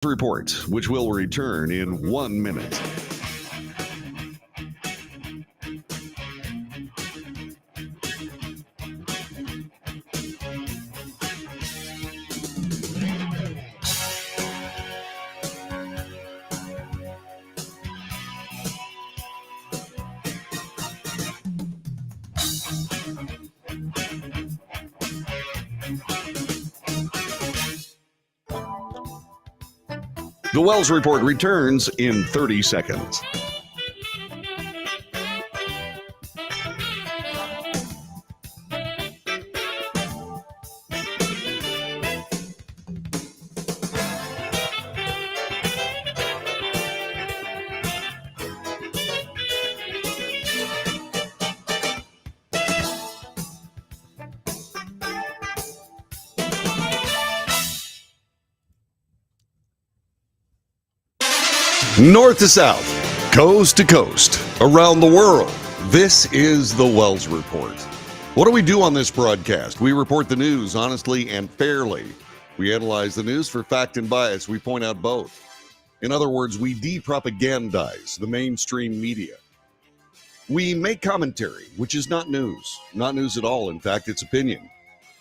Report, which will return in 1 minute. The Wells Report returns in 30 seconds. North to south, coast to coast, around the world, this is the Wells Report. What do we do on this broadcast? We report the news honestly and fairly. We analyze the news for fact and bias. We point out both. In other words, we de-propagandize the mainstream media. We make commentary, which is not news at all. In fact, it's opinion.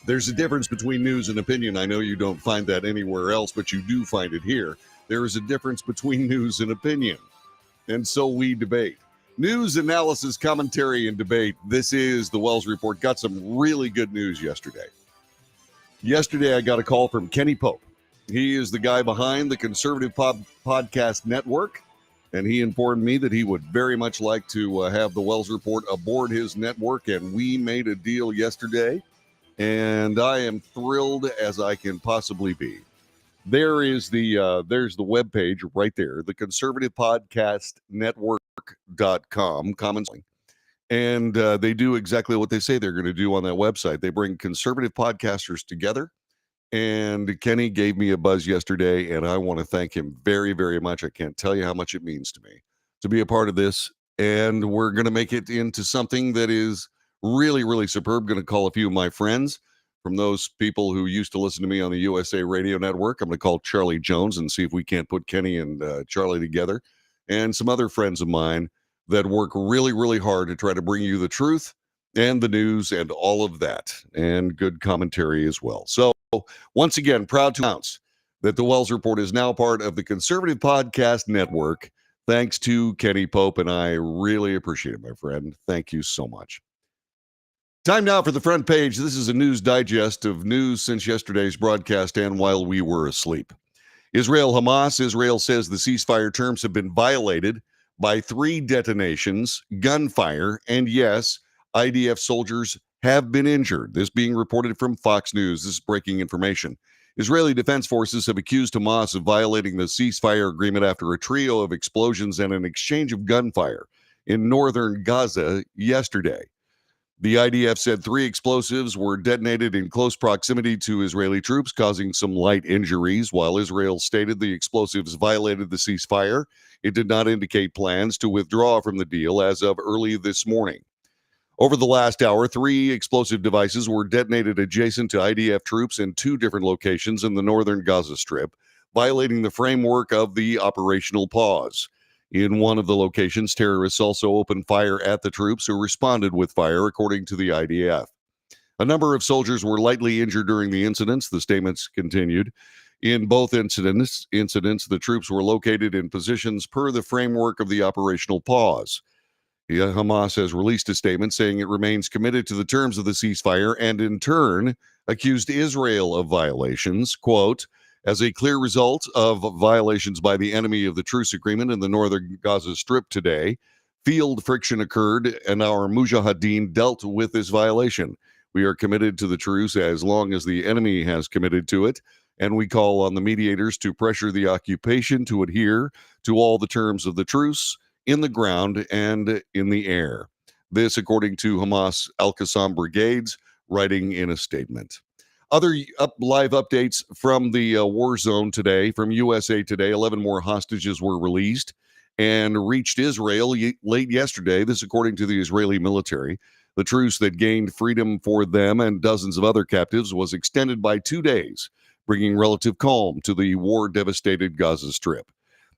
There's a difference between news and opinion. I know you don't find that anywhere else, but you do find it here. There is a difference between news and opinion. And so we debate. News, analysis, commentary, and debate. This is the Wells Report. Got some really good news yesterday. Yesterday, I got a call from Kenny Pope. He is the guy behind the Conservative Podcast Network. And he informed me that he would very much like to have the Wells Report aboard his network. And we made a deal yesterday. And I am thrilled as I can possibly be. There's the webpage right there, the Conservative Podcast Network.com, and they do exactly what they say they're going to do on that website. They bring conservative podcasters together, and Kenny gave me a buzz yesterday, and I want to thank him very, very much. I can't tell you how much it means to me to be a part of this, and we're going to make it into something that is really, really superb. Going to call a few of my friends from those people who used to listen to me on the USA Radio Network. I'm going to call Charlie Jones and see if we can't put Kenny and Charlie together, and some other friends of mine that work really, really hard to try to bring you the truth and the news and all of that, and good commentary as well. So once again, proud to announce that the Wells Report is now part of the Conservative Podcast Network, thanks to Kenny Pope, and I really appreciate it, my friend. Thank you so much. Time now for the front page. This is a news digest of news since yesterday's broadcast and while we were asleep. Israel-Hamas. Israel says the ceasefire terms have been violated by 3 detonations, gunfire, and yes, IDF soldiers have been injured. This being reported from Fox News. This is breaking information. Israeli Defense Forces have accused Hamas of violating the ceasefire agreement after a trio of explosions and an exchange of gunfire in northern Gaza yesterday. The IDF said 3 explosives were detonated in close proximity to Israeli troops, causing some light injuries. While Israel stated the explosives violated the ceasefire, it did not indicate plans to withdraw from the deal as of early this morning. Over the last hour, 3 explosive devices were detonated adjacent to IDF troops in 2 different locations in the northern Gaza Strip, violating the framework of the operational pause. In one of the locations, terrorists also opened fire at the troops, who responded with fire, according to the IDF. A number of soldiers were lightly injured during the incidents, the statements continued. In both incidents, the troops were located in positions per the framework of the operational pause. Hamas has released a statement saying it remains committed to the terms of the ceasefire and, in turn, accused Israel of violations, quote, as a clear result of violations by the enemy of the truce agreement in the northern Gaza Strip today. Field friction occurred, and our Mujahideen dealt with this violation. We are committed to the truce as long as the enemy has committed to it, and we call on the mediators to pressure the occupation to adhere to all the terms of the truce in the ground and in the air. This, according to Hamas Al-Qassam brigades, writing in a statement. Other live updates from the war zone today, from USA Today. 11 more hostages were released and reached Israel late yesterday. This, according to the Israeli military. The truce that gained freedom for them and dozens of other captives was extended by 2 days bringing relative calm to the war-devastated Gaza Strip.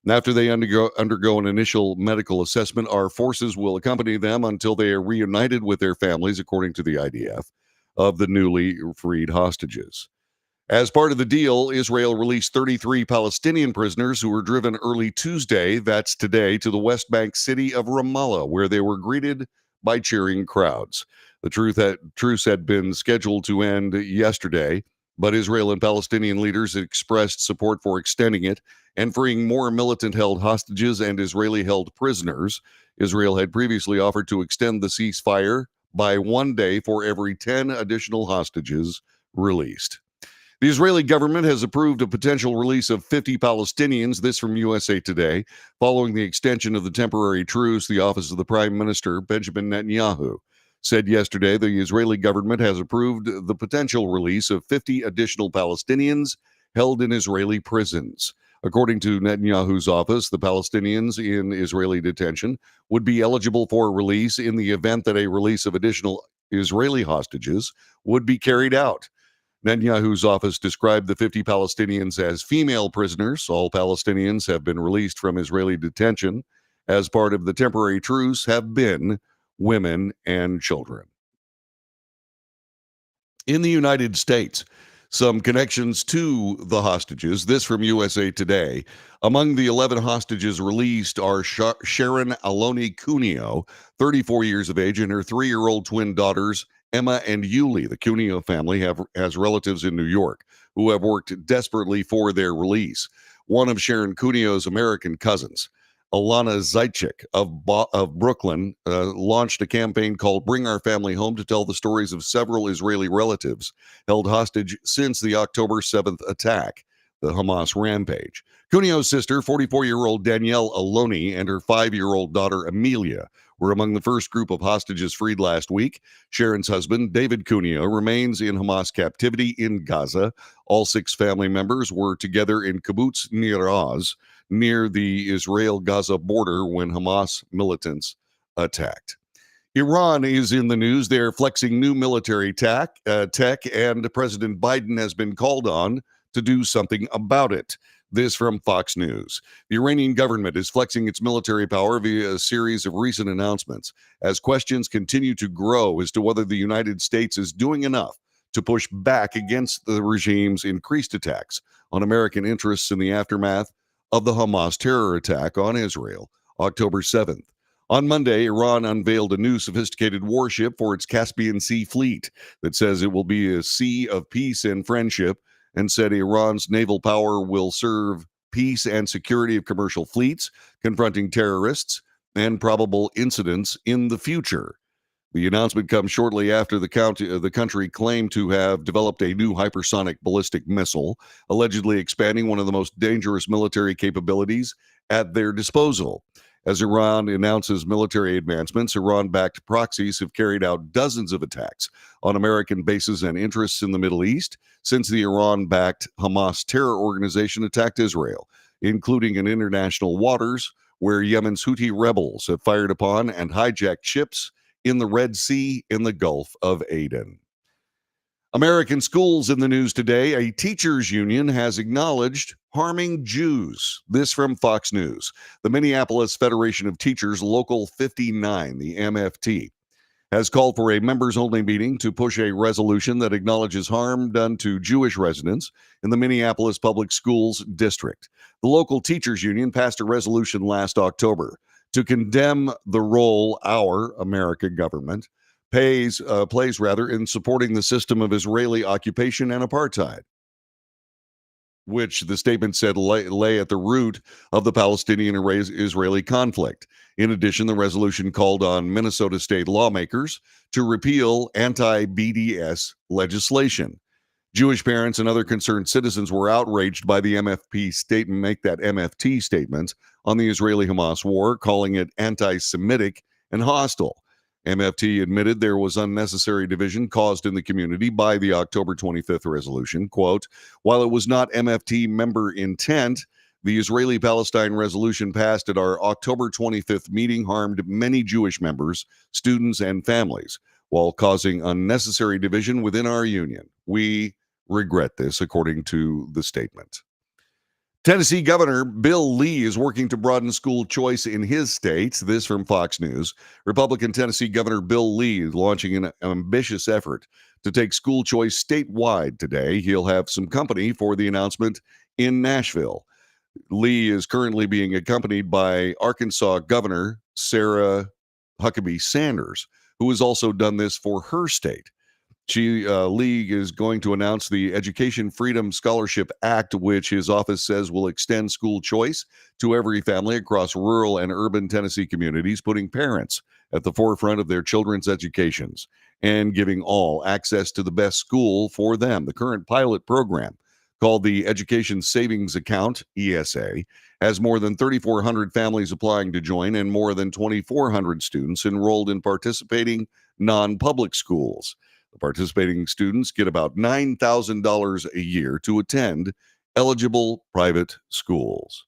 After they undergo an initial medical assessment, our forces will accompany them until they are reunited with their families, according to the IDF, of the newly freed hostages. As part of the deal, Israel released 33 Palestinian prisoners who were driven early Tuesday, that's today, to the West Bank city of Ramallah, where they were greeted by cheering crowds. The truce had been scheduled to end yesterday, but Israel and Palestinian leaders expressed support for extending it and freeing more militant-held hostages and Israeli-held prisoners. Israel had previously offered to extend the ceasefire by 1 day for every 10 additional hostages released. The Israeli government has approved a potential release of 50 Palestinians, this from USA Today, following the extension of the temporary truce. The office of the Prime Minister, Benjamin Netanyahu, said yesterday the Israeli government has approved the potential release of 50 additional Palestinians held in Israeli prisons. According to Netanyahu's office, the Palestinians in Israeli detention would be eligible for release in the event that a release of additional Israeli hostages would be carried out. Netanyahu's office described the 50 Palestinians as female prisoners. All Palestinians have been released from Israeli detention as part of the temporary truce have been women and children. In the United States, some connections to the hostages. This from USA Today. Among the 11 hostages released are Sharon Aloni Cuneo, 34 years of age, and her 3-year-old twin daughters, Emma and Yuli. The Cuneo family has relatives in New York who have worked desperately for their release. One of Sharon Cuneo's American cousins, Alana Zaitchik of Brooklyn, launched a campaign called Bring Our Family Home to tell the stories of several Israeli relatives held hostage since the October 7th attack, the Hamas rampage. Cuneo's sister, 44-year-old Danielle Aloni, and her 5-year-old daughter Amelia were among the first group of hostages freed last week. Sharon's husband, David Cuneo, remains in Hamas captivity in Gaza. All 6 family members were together in Kibbutz Nir Oz, near the Israel-Gaza border when Hamas militants attacked. Iran is in the news. They're flexing new military tech, and President Biden has been called on to do something about it. This from Fox News. The Iranian government is flexing its military power via a series of recent announcements as questions continue to grow as to whether the United States is doing enough to push back against the regime's increased attacks on American interests in the aftermath of the Hamas terror attack on Israel, October 7th. On Monday, Iran unveiled a new sophisticated warship for its Caspian Sea fleet that says it will be a sea of peace and friendship, and said Iran's naval power will serve peace and security of commercial fleets, confronting terrorists and probable incidents in the future. The announcement comes shortly after the country claimed to have developed a new hypersonic ballistic missile, allegedly expanding one of the most dangerous military capabilities at their disposal. As Iran announces military advancements, Iran-backed proxies have carried out dozens of attacks on American bases and interests in the Middle East since the Iran-backed Hamas terror organization attacked Israel, including in international waters where Yemen's Houthi rebels have fired upon and hijacked ships in the Red Sea in the Gulf of Aden. American schools in the news today. A teachers union has acknowledged harming Jews. This from Fox News. The Minneapolis Federation of Teachers, Local 59, the MFT, has called for a members-only meeting to push a resolution that acknowledges harm done to Jewish residents in the Minneapolis Public Schools district. The local teachers union passed a resolution last October to condemn the role our American government plays in supporting the system of Israeli occupation and apartheid, which the statement said lay at the root of the Palestinian-Israeli conflict. In addition, the resolution called on Minnesota state lawmakers to repeal anti-BDS legislation. Jewish parents and other concerned citizens were outraged by the MFT statement on the Israeli-Hamas war, calling it anti-Semitic and hostile. MFT admitted there was unnecessary division caused in the community by the October 25th resolution. Quote, while it was not MFT member intent, the Israeli-Palestine resolution passed at our October 25th meeting harmed many Jewish members, students, and families, while causing unnecessary division within our union. We regret this, according to the statement. Tennessee Governor Bill Lee is working to broaden school choice in his state. This from Fox News. Republican Tennessee Governor Bill Lee is launching an ambitious effort to take school choice statewide today. He'll have some company for the announcement in Nashville. Lee is currently being accompanied by Arkansas Governor Sarah Huckabee Sanders, who has also done this for her state. Lee is going to announce the Education Freedom Scholarship Act, which his office says will extend school choice to every family across rural and urban Tennessee communities, putting parents at the forefront of their children's educations and giving all access to the best school for them. The current pilot program, called the Education Savings Account, ESA, has more than 3,400 families applying to join and more than 2,400 students enrolled in participating non-public schools. The participating students get about $9,000 a year to attend eligible private schools.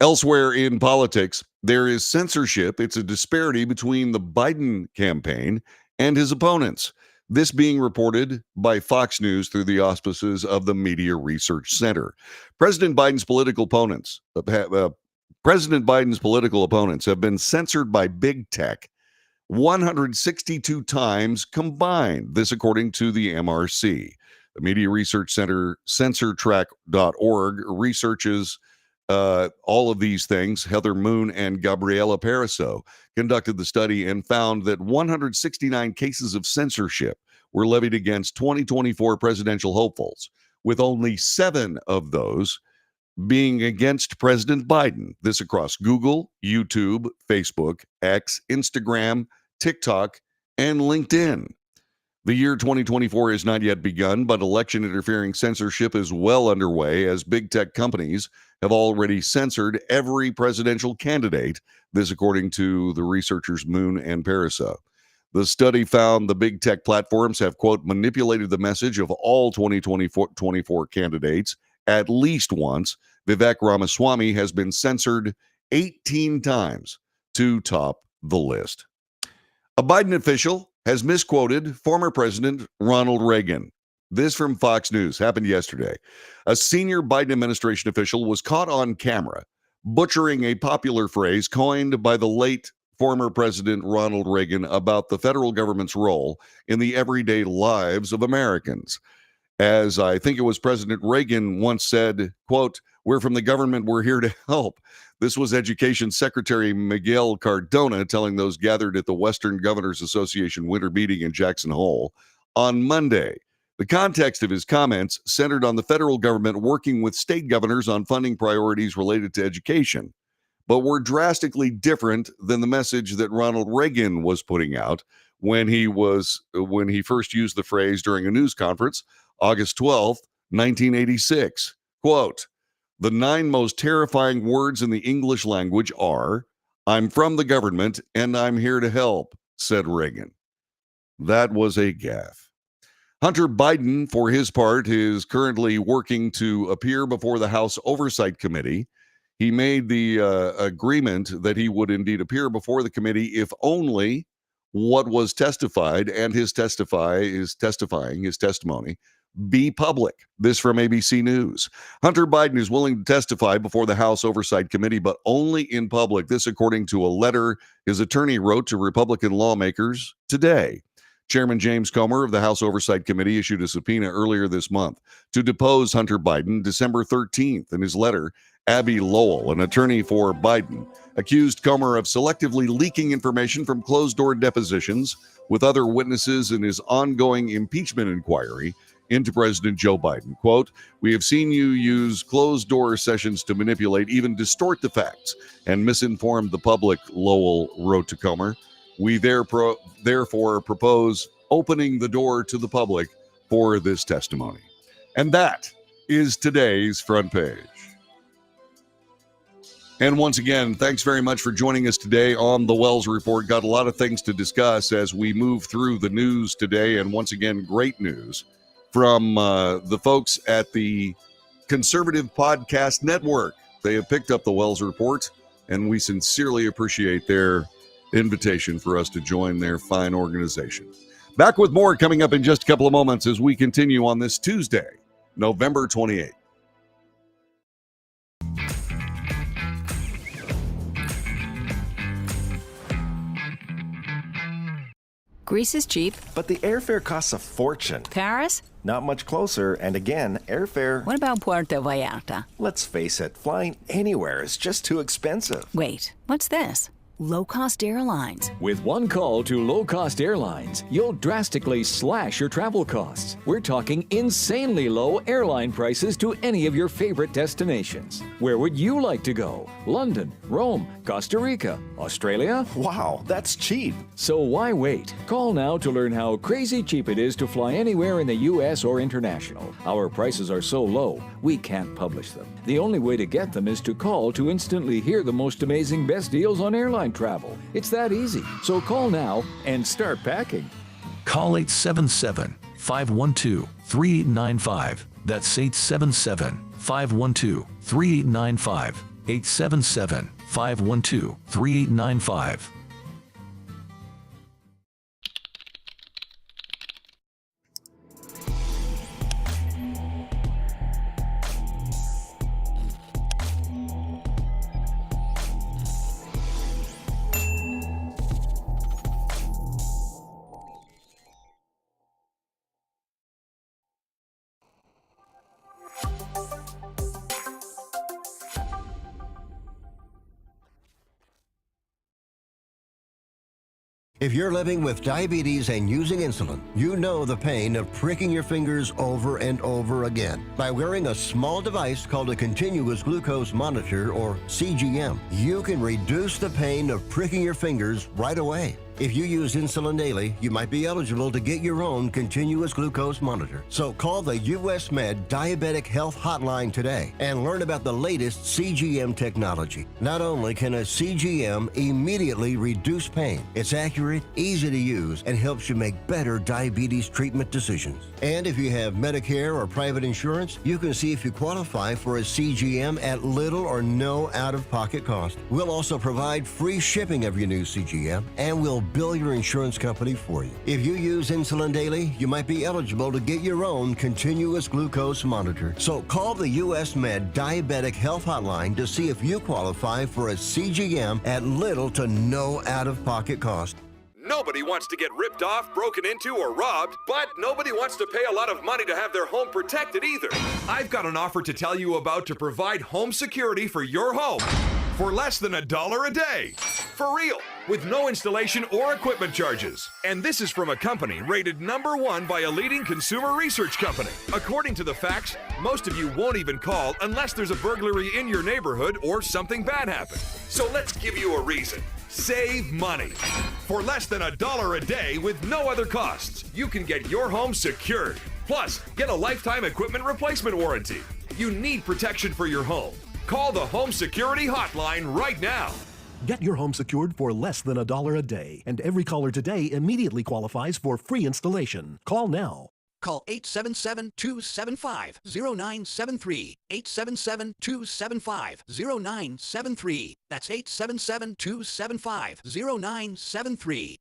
Elsewhere in politics, there is censorship. It's a disparity between the Biden campaign and his opponents. This being reported by Fox News through the auspices of the Media Research Center. President Biden's political opponents have been censored by big tech 162 times combined. This according to the MRC. The Media Research Center, censortrack.org, researches all of these things. Heather Moon and Gabriela Pariseau conducted the study and found that 169 cases of censorship were levied against 2024 presidential hopefuls, with only 7 of those being against President Biden. This across Google, YouTube, Facebook, X, Instagram, TikTok, and LinkedIn. The year 2024 has not yet begun, but election interfering censorship is well underway as big tech companies have already censored every presidential candidate. This according to the researchers Moon and Pariseau. The study found the big tech platforms have, quote, manipulated the message of all 2024 candidates at least once. Vivek Ramaswamy has been censored 18 times to top the list. A Biden official has misquoted former President Ronald Reagan. This from Fox News happened yesterday. A senior Biden administration official was caught on camera butchering a popular phrase coined by the late former President Ronald Reagan about the federal government's role in the everyday lives of Americans. As I think it was President Reagan once said, quote, "We're from the government, we're here to help." This was Education Secretary Miguel Cardona telling those gathered at the Western Governors Association winter meeting in Jackson Hole on Monday. The context of his comments centered on the federal government working with state governors on funding priorities related to education, but were drastically different than the message that Ronald Reagan was putting out when he first used the phrase during a news conference August 12th, 1986. Quote, "The 9 most terrifying words in the English language are, 'I'm from the government and I'm here to help,'" said Reagan. That was a gaffe. Hunter Biden, for his part, is currently working to appear before the House Oversight Committee. He made the agreement that he would indeed appear before the committee if only what was testified and his testimony be public. This from ABC News. Hunter Biden is willing to testify before the House Oversight Committee, but only in public. This according to a letter his attorney wrote to Republican lawmakers today. Chairman James Comer of the House Oversight Committee issued a subpoena earlier this month to depose Hunter Biden December 13th. In his letter, Abby Lowell, an attorney for Biden, accused Comer of selectively leaking information from closed-door depositions with other witnesses in his ongoing impeachment inquiry into President Joe Biden. Quote, "We have seen you use closed-door sessions to manipulate, even distort the facts, and misinform the public," Lowell wrote to Comer. "We therefore propose opening the door to the public for this testimony." And that is today's front page. And once again, thanks very much for joining us today on the Wells Report. Got a lot of things to discuss as we move through the news today. And once again, great news from the folks at the Conservative Podcast Network. They have picked up the Wells Report, and we sincerely appreciate their invitation for us to join their fine organization. Back with more coming up in just a couple of moments as we continue on this Tuesday, November 28th. Greece is cheap. But the airfare costs a fortune. Paris? Not much closer, and again, airfare... What about Puerto Vallarta? Let's face it, flying anywhere is just too expensive. Wait, what's this? Low-cost airlines. With one call to low-cost airlines, you'll drastically slash your travel costs. We're talking insanely low airline prices to any of your favorite destinations. Where would you like to go? London, Rome, Costa Rica, Australia? Wow, that's cheap. So why wait? Call now to learn how crazy cheap it is to fly anywhere in the U.S. or international. Our prices are so low, we can't publish them. The only way to get them is to call to instantly hear the most amazing best deals on airline travel. It's that easy. So call now and start packing. Call 877-512-3895. That's 877-512-3895. 877-512-3895. If you're living with diabetes and using insulin, you know the pain of pricking your fingers over and over again. By wearing a small device called a continuous glucose monitor, or CGM, you can reduce the pain of pricking your fingers right away. If you use insulin daily, you might be eligible to get your own continuous glucose monitor. So call the US Med Diabetic Health Hotline today and learn about the latest CGM technology. Not only can a CGM immediately reduce pain, it's accurate, easy to use, and helps you make better diabetes treatment decisions. And if you have Medicare or private insurance, you can see if you qualify for a CGM at little or no out-of-pocket cost. We'll also provide free shipping of your new CGM, and we'll bill your insurance company for you. If you use insulin daily, you might be eligible to get your own continuous glucose monitor. So call the US Med Diabetic Health Hotline to see if you qualify for a CGM at little to no out-of-pocket cost. Nobody wants to get ripped off, broken into, or robbed, but nobody wants to pay a lot of money to have their home protected either. I've got an offer to tell you about to provide home security for your home for less than $1 a day. For real, with no installation or equipment charges. And this is from a company rated #1 by a leading consumer research company. According to the facts, most of you won't even call unless there's a burglary in your neighborhood or something bad happened. So let's give you a reason. Save money. For less than $1 a day with no other costs, you can get your home secured. Plus, get a lifetime equipment replacement warranty. You need protection for your home. Call the Home Security Hotline right now. Get your home secured for less than $1 a day, and every caller today immediately qualifies for free installation. Call now. Call 877-275-0973. 877-275-0973. That's 877-275-0973.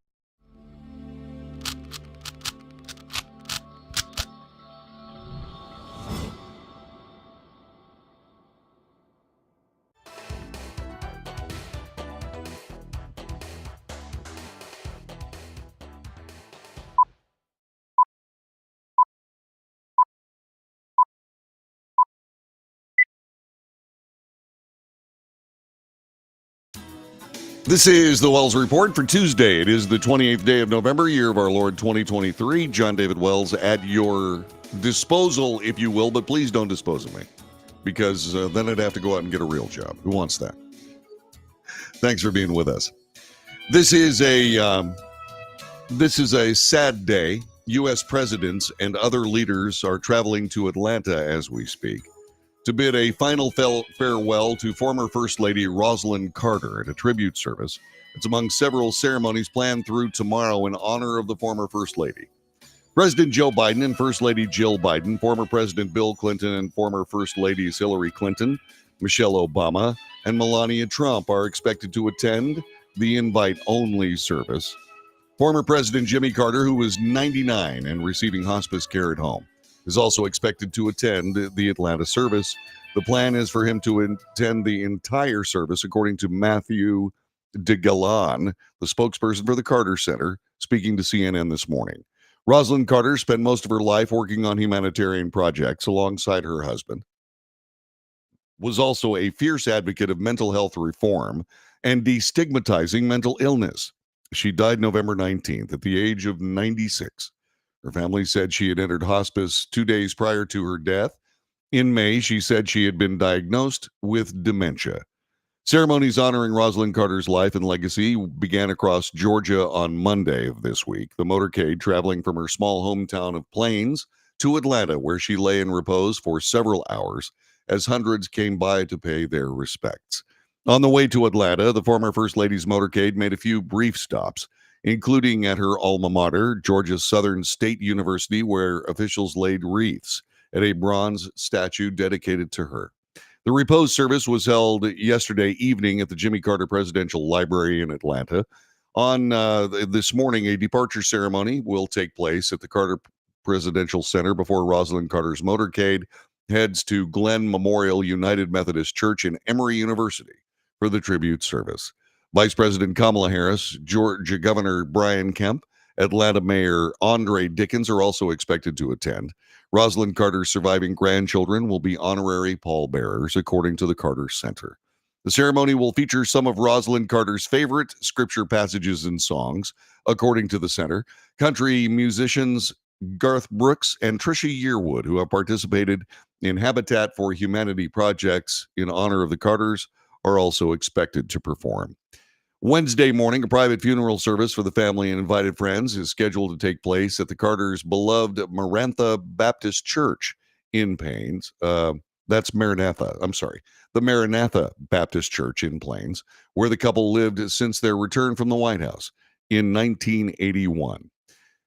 This is the Wells Report for Tuesday. It is the 28th day of November, year of our Lord 2023. John David Wells at your disposal, if you will, but please don't dispose of me, because then I'd have to go out and get a real job. Who wants that? Thanks for being with us. This is a sad day. U.S. presidents and other leaders are traveling to Atlanta as we speak to bid a final farewell to former First Lady Rosalynn Carter at a tribute service. It's among several ceremonies planned through tomorrow in honor of the former First Lady. President Joe Biden and First Lady Jill Biden, former President Bill Clinton and former First Ladies Hillary Clinton, Michelle Obama, and Melania Trump are expected to attend the invite-only service. Former President Jimmy Carter, who was 99 and receiving hospice care at home, is also expected to attend the Atlanta service. The plan is for him to attend the entire service, according to Matthew DeGalan, the spokesperson for the Carter Center, speaking to CNN this morning. Rosalind Carter spent most of her life working on humanitarian projects alongside her husband, was also a fierce advocate of mental health reform and destigmatizing mental illness. She died November 19th at the age of 96. Her family said she had entered hospice 2 days prior to her death. In May, she said she had been diagnosed with dementia. Ceremonies honoring Rosalind Carter's life and legacy began across Georgia on Monday of this week. The motorcade traveling from her small hometown of Plains to Atlanta, where she lay in repose for several hours as hundreds came by to pay their respects. On the way to Atlanta, the former First Lady's motorcade made a few brief stops, including at her alma mater, Georgia Southern State University, where officials laid wreaths at a bronze statue dedicated to her. The repose service was held yesterday evening at the Jimmy Carter Presidential Library in Atlanta. On this morning, a departure ceremony will take place at the Carter Presidential Center before Rosalind Carter's motorcade heads to Glenn Memorial United Methodist Church in Emory University for the tribute service. Vice President Kamala Harris, Georgia Governor Brian Kemp, Atlanta Mayor Andre Dickens are also expected to attend. Rosalind Carter's surviving grandchildren will be honorary pallbearers, according to the Carter Center. The ceremony will feature some of Rosalind Carter's favorite scripture passages and songs, according to the center. Country musicians Garth Brooks and Trisha Yearwood, who have participated in Habitat for Humanity projects in honor of the Carters, are also expected to perform. Wednesday morning, a private funeral service for the family and invited friends is scheduled to take place at the Carters' beloved Maranatha Baptist Church in Plains. That's Maranatha. I'm sorry. The Maranatha Baptist Church in Plains, where the couple lived since their return from the White House in 1981.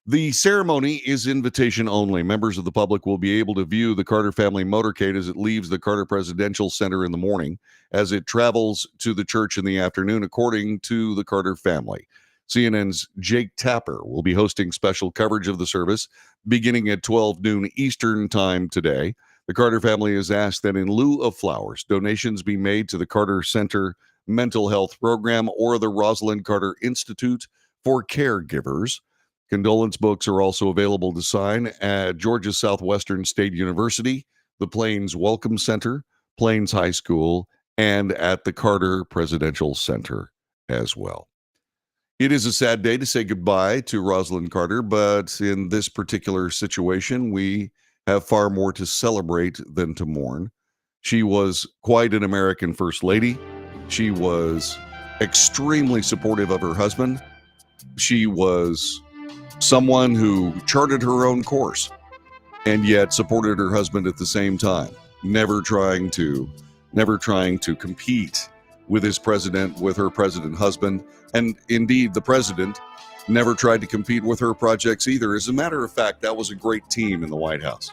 The ceremony is invitation only. Members of the public will be able to view the Carter family motorcade as it leaves the Carter Presidential Center in the morning, as it travels to the church in the afternoon, according to the Carter family. CNN's Jake Tapper will be hosting special coverage of the service beginning at 12 noon Eastern time today. The Carter family has asked that in lieu of flowers, donations be made to the Carter Center Mental Health Program or the Rosalind Carter Institute for Caregivers. Condolence books are also available to sign at Georgia Southwestern State University, the Plains Welcome Center, Plains High School, and at the Carter Presidential Center as well. It is a sad day to say goodbye to Rosalind Carter, but in this particular situation, we have far more to celebrate than to mourn. She was quite an American First Lady. She was extremely supportive of her husband. She was someone who charted her own course and yet supported her husband at the same time, never trying to compete with her president husband. And indeed, the president never tried to compete with her projects either. As a matter of fact, that was a great team in the White House.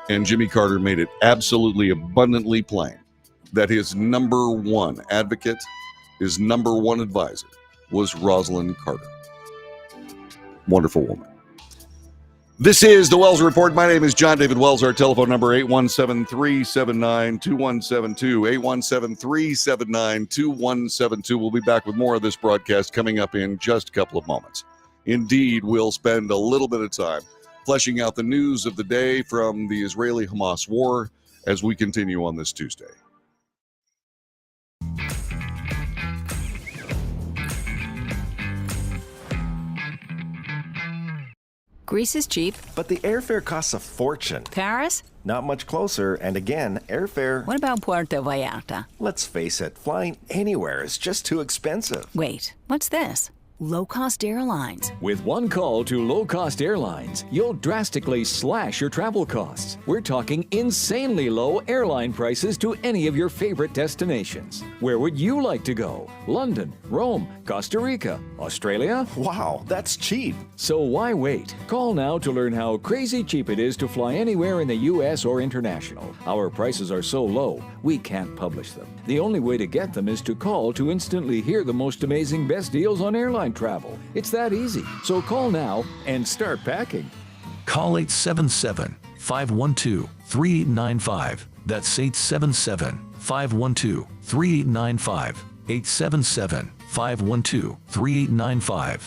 And Jimmy Carter made it absolutely abundantly plain that his number one advocate, his number one advisor, was Rosalind Carter. Wonderful woman. This is the Wells Report. My name is John David Wells. Our telephone number 817-379-2172. 817-379-2172. We'll be back with more of this broadcast coming up in just a couple of moments. Indeed, we'll spend a little bit of time fleshing out the news of the day from the Israeli-Hamas war as we continue on this Tuesday. Greece is cheap. But the airfare costs a fortune. Paris? Not much closer, and again, airfare... What about Puerto Vallarta? Let's face it, flying anywhere is just too expensive. Wait, what's this? Low-cost airlines. With one call to low-cost airlines, you'll drastically slash your travel costs. We're talking insanely low airline prices to any of your favorite destinations. Where would you like to go? London, Rome, Costa Rica, Australia? Wow, that's cheap. So why wait? Call now to learn how crazy cheap it is to fly anywhere in the U.S. or international. Our prices are so low, we can't publish them. The only way to get them is to call to instantly hear the most amazing best deals on airline airline travel. It's that easy. So call now and start packing. Call 877-512-3895. That's 877-512-3895. 877-512-3895.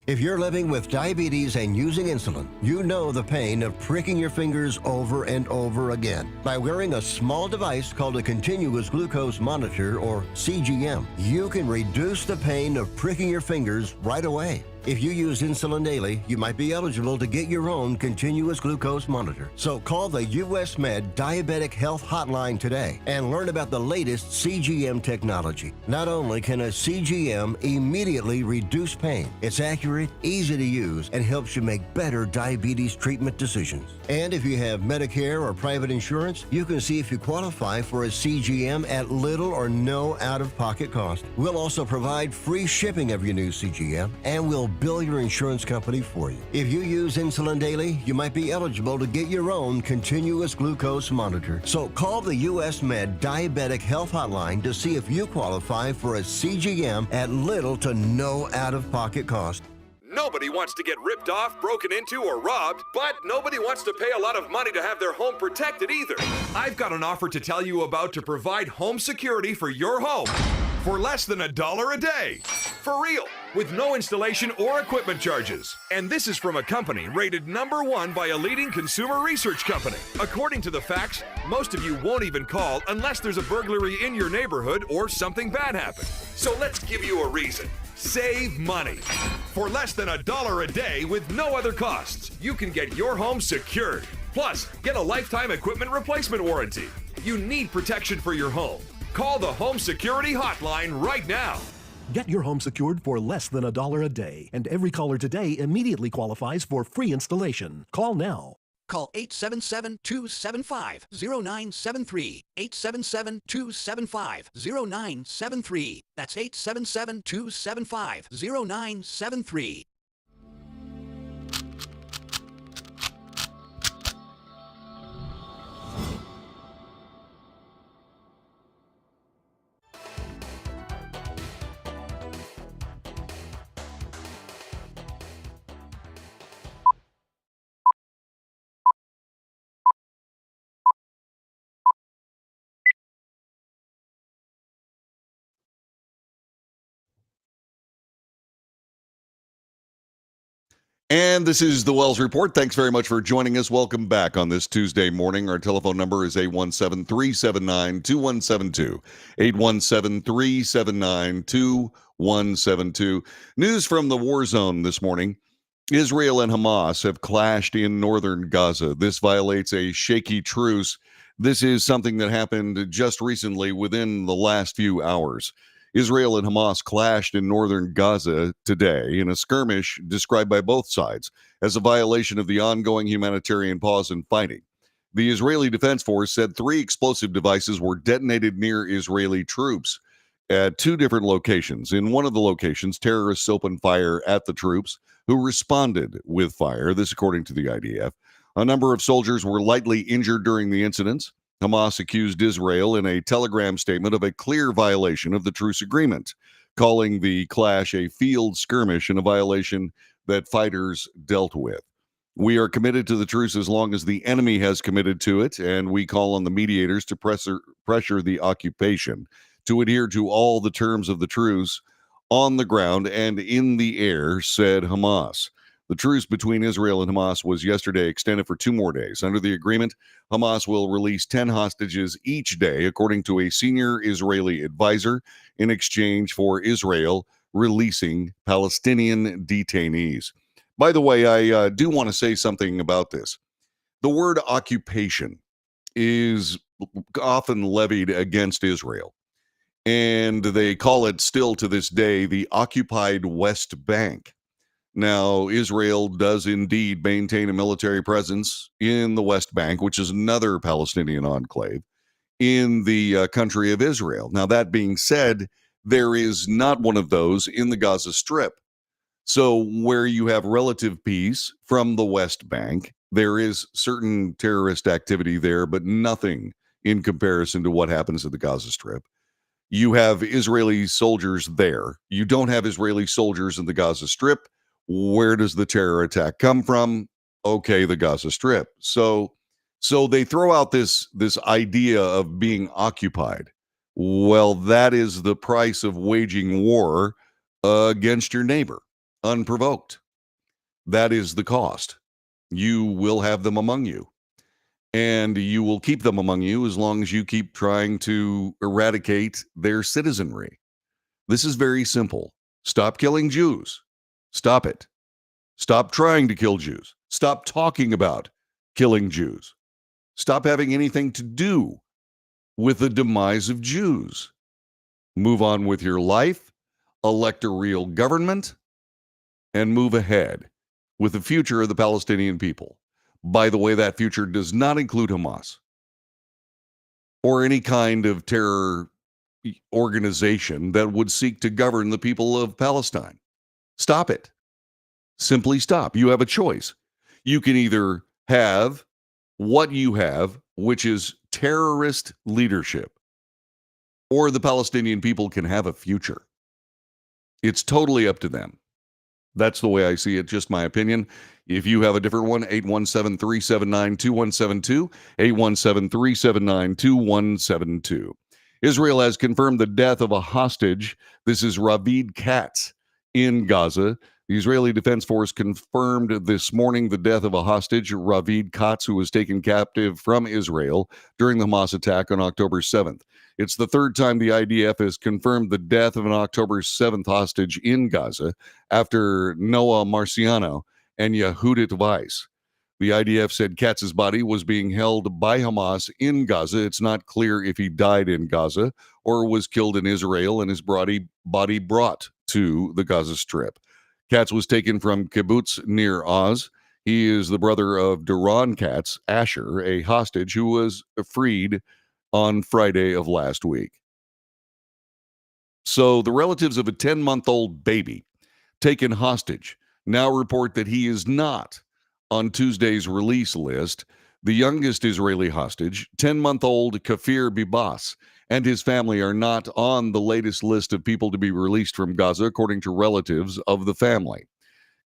If you're living with diabetes and using insulin, you know the pain of pricking your fingers over and over again. By wearing a small device called a continuous glucose monitor, or CGM, you can reduce the pain of pricking your fingers right away. If you use insulin daily, you might be eligible to get your own continuous glucose monitor. So call the US Med Diabetic Health Hotline today and learn about the latest CGM technology. Not only can a CGM immediately reduce pain, it's accurate, easy to use, and helps you make better diabetes treatment decisions. And if you have Medicare or private insurance, you can see if you qualify for a CGM at little or no out-of-pocket cost. We'll also provide free shipping of your new CGM, and we'll bill your insurance company for you. If you use insulin daily, you might be eligible to get your own continuous glucose monitor. So call the US Med Diabetic Health Hotline to see if you qualify for a CGM at little to no out-of-pocket cost. Nobody wants to get ripped off, broken into, or robbed, but nobody wants to pay a lot of money to have their home protected either. I've got an offer to tell you about to provide home security for your home for less than $1 a day. For real, with no installation or equipment charges. And this is from a company rated #1 by a leading consumer research company. According to the facts, most of you won't even call unless there's a burglary in your neighborhood or something bad happened. So let's give you a reason. Save money. For less than $1 a day with no other costs, you can get your home secured. Plus, get a lifetime equipment replacement warranty. You need protection for your home. Call the Home Security Hotline right now. Get your home secured for less than $1 a day, and every caller today immediately qualifies for free installation. Call now. Call 877-275-0973. 877-275-0973. That's 877-275-0973. And this is the Wells Report. Thanks very much for joining us. Welcome back on this Tuesday morning. Our telephone number is 817-379-2172. 817-379-2172. News from the war zone this morning. Israel and Hamas have clashed in northern Gaza. This violates a shaky truce. This is something that happened just recently within the last few hours. Israel and Hamas clashed in northern Gaza today in a skirmish described by both sides as a violation of the ongoing humanitarian pause in fighting. The Israeli Defense Force said 3 explosive devices were detonated near Israeli troops at 2 different locations. In one of the locations, terrorists opened fire at the troops, who responded with fire, this according to the IDF. A number of soldiers were lightly injured during the incidents. Hamas accused Israel in a telegram statement of a clear violation of the truce agreement, calling the clash a field skirmish and a violation that fighters dealt with. We are committed to the truce as long as the enemy has committed to it, and we call on the mediators to pressure the occupation to adhere to all the terms of the truce on the ground and in the air, said Hamas. The truce between Israel and Hamas was yesterday extended for 2 more days. Under the agreement, Hamas will release 10 hostages each day, according to a senior Israeli advisor, in exchange for Israel releasing Palestinian detainees. By the way, I do want to say something about this. The word occupation is often levied against Israel. and they call it still to this day the occupied West Bank. Now, Israel does indeed maintain a military presence in the West Bank, which is another Palestinian enclave in the country of Israel. Now, that being said, there is not one of those in the Gaza Strip. So, where you have relative peace from the West Bank, there is certain terrorist activity there, but nothing in comparison to what happens at the Gaza Strip. You have Israeli soldiers there. You don't have Israeli soldiers in the Gaza Strip. Where does the terror attack come from? Okay, the Gaza Strip. So they throw out this idea of being occupied. Well, that is the price of waging war against your neighbor, unprovoked. That is the cost. You will have them among you. And you will keep them among you as long as you keep trying to eradicate their citizenry. This is very simple. Stop killing Jews. Stop it. Stop trying to kill Jews. Stop talking about killing Jews. Stop having anything to do with the demise of Jews. Move on with your life, elect a real government, and move ahead with the future of the Palestinian people. By the way, that future does not include Hamas or any kind of terror organization that would seek to govern the people of Palestine. Stop it. Simply stop. You have a choice. You can either have what you have, which is terrorist leadership, or the Palestinian people can have a future. It's totally up to them. That's the way I see it, just my opinion. If you have a different one, 817-379-2172, 817-379-2172. Israel has confirmed the death of a hostage. This is Ravid Katz in Gaza. The Israeli Defense Force confirmed this morning the death of a hostage, Ravid Katz, who was taken captive from Israel during the Hamas attack on October 7th. It's the third time the IDF has confirmed the death of an October 7th hostage in Gaza after Noah Marciano and Yehudit Weiss. The IDF said Katz's body was being held by Hamas in Gaza. It's not clear if he died in Gaza or was killed in Israel and his body brought to the Gaza Strip. Katz was taken from kibbutz near Oz. He is the brother of Doron Katz, Asher, a hostage who was freed on Friday of last week. So the relatives of a 10-month-old baby taken hostage now report that he is not on Tuesday's release list. The youngest Israeli hostage, 10-month-old Kafir Bibas, and his family are not on the latest list of people to be released from Gaza, according to relatives of the family.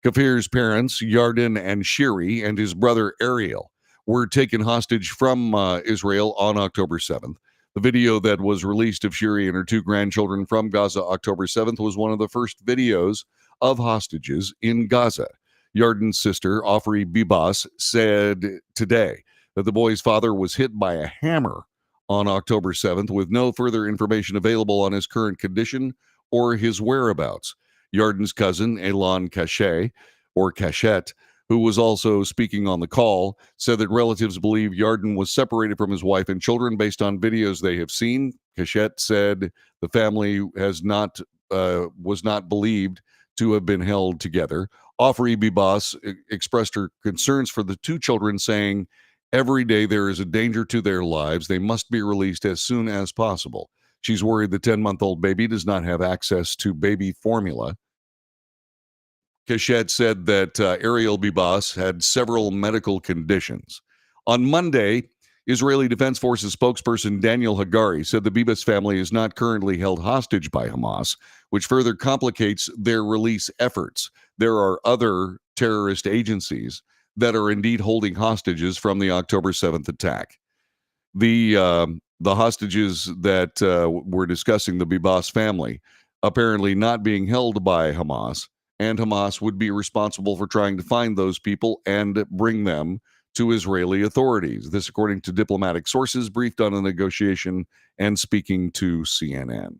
Kafir's parents, Yarden and Shiri, and his brother Ariel were taken hostage from Israel on October 7th. The video that was released of Shiri and her two grandchildren from Gaza October 7th was one of the first videos of hostages in Gaza. Yarden's sister, Ofri Bibas, said today that the boy's father was hit by a hammer on October 7th with no further information available on his current condition or his whereabouts. Yarden's cousin, Elon Cachet, or Cachette, who was also speaking on the call, said that relatives believe Yarden was separated from his wife and children based on videos they have seen. Cachette said the family was not believed to have been held together. Ofri Bibas expressed her concerns for the two children, saying, "Every day there is a danger to their lives. They must be released as soon as possible." She's worried the 10-month-old baby does not have access to baby formula. Cachette said that Ariel Bibas had several medical conditions. On Monday, Israeli Defense Forces spokesperson Daniel Hagari said the Bibas family is not currently held hostage by Hamas, which further complicates their release efforts. There are other terrorist agencies that are indeed holding hostages from the October 7th attack. The hostages that we're discussing, the Bibas family, apparently not being held by Hamas, and Hamas would be responsible for trying to find those people and bring them to Israeli authorities. This, according to diplomatic sources briefed on the negotiation and speaking to CNN.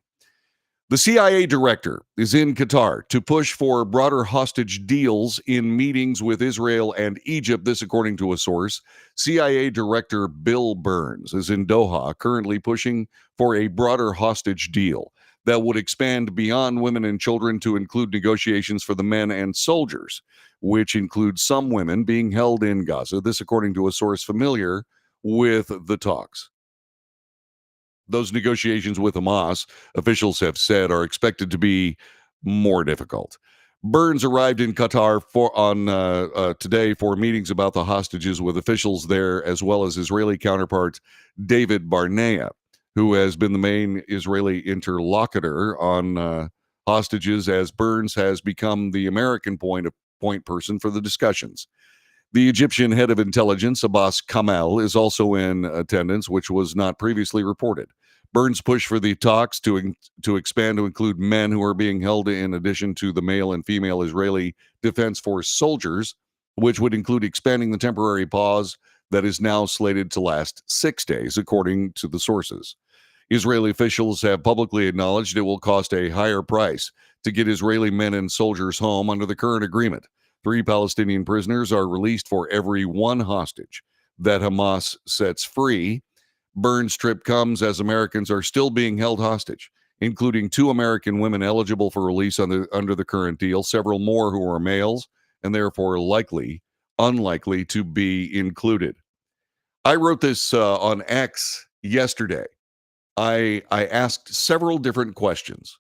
The CIA director is in Qatar to push for broader hostage deals in meetings with Israel and Egypt. This, according to a source. CIA Director Bill Burns is in Doha, currently pushing for a broader hostage deal that would expand beyond women and children to include negotiations for the men and soldiers, which include some women being held in Gaza. This, according to a source familiar with the talks. Those negotiations with Hamas, officials have said, are expected to be more difficult. Burns arrived in Qatar today for meetings about the hostages with officials there, as well as Israeli counterpart David Barnea, who has been the main Israeli interlocutor on hostages, as Burns has become the American point person for the discussions. The Egyptian head of intelligence, Abbas Kamel, is also in attendance, which was not previously reported. Burns pushed for the talks to expand to include men who are being held in addition to the male and female Israeli Defense Force soldiers, which would include expanding the temporary pause that is now slated to last 6 days, according to the sources. Israeli officials have publicly acknowledged it will cost a higher price to get Israeli men and soldiers home under the current agreement. 3 Palestinian prisoners are released for every 1 hostage that Hamas sets free. Burns' trip comes as Americans are still being held hostage, including 2 American women eligible for release under the current deal, several more who are males and therefore unlikely to be included. I wrote this on X yesterday. I asked several different questions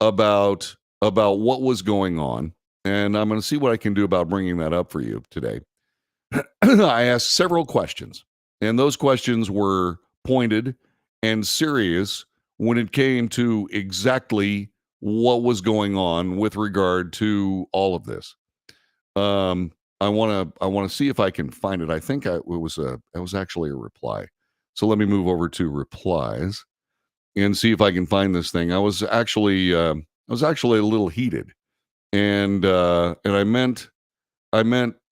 about what was going on, and I'm going to see what I can do about bringing that up for you today. I asked several questions, and those questions were pointed and serious when it came to exactly what was going on with regard to all of this. I want to see if I can find it. I think it was actually a reply. So let me move over to replies and see if I can find this thing. I was actually a little heated, and I meant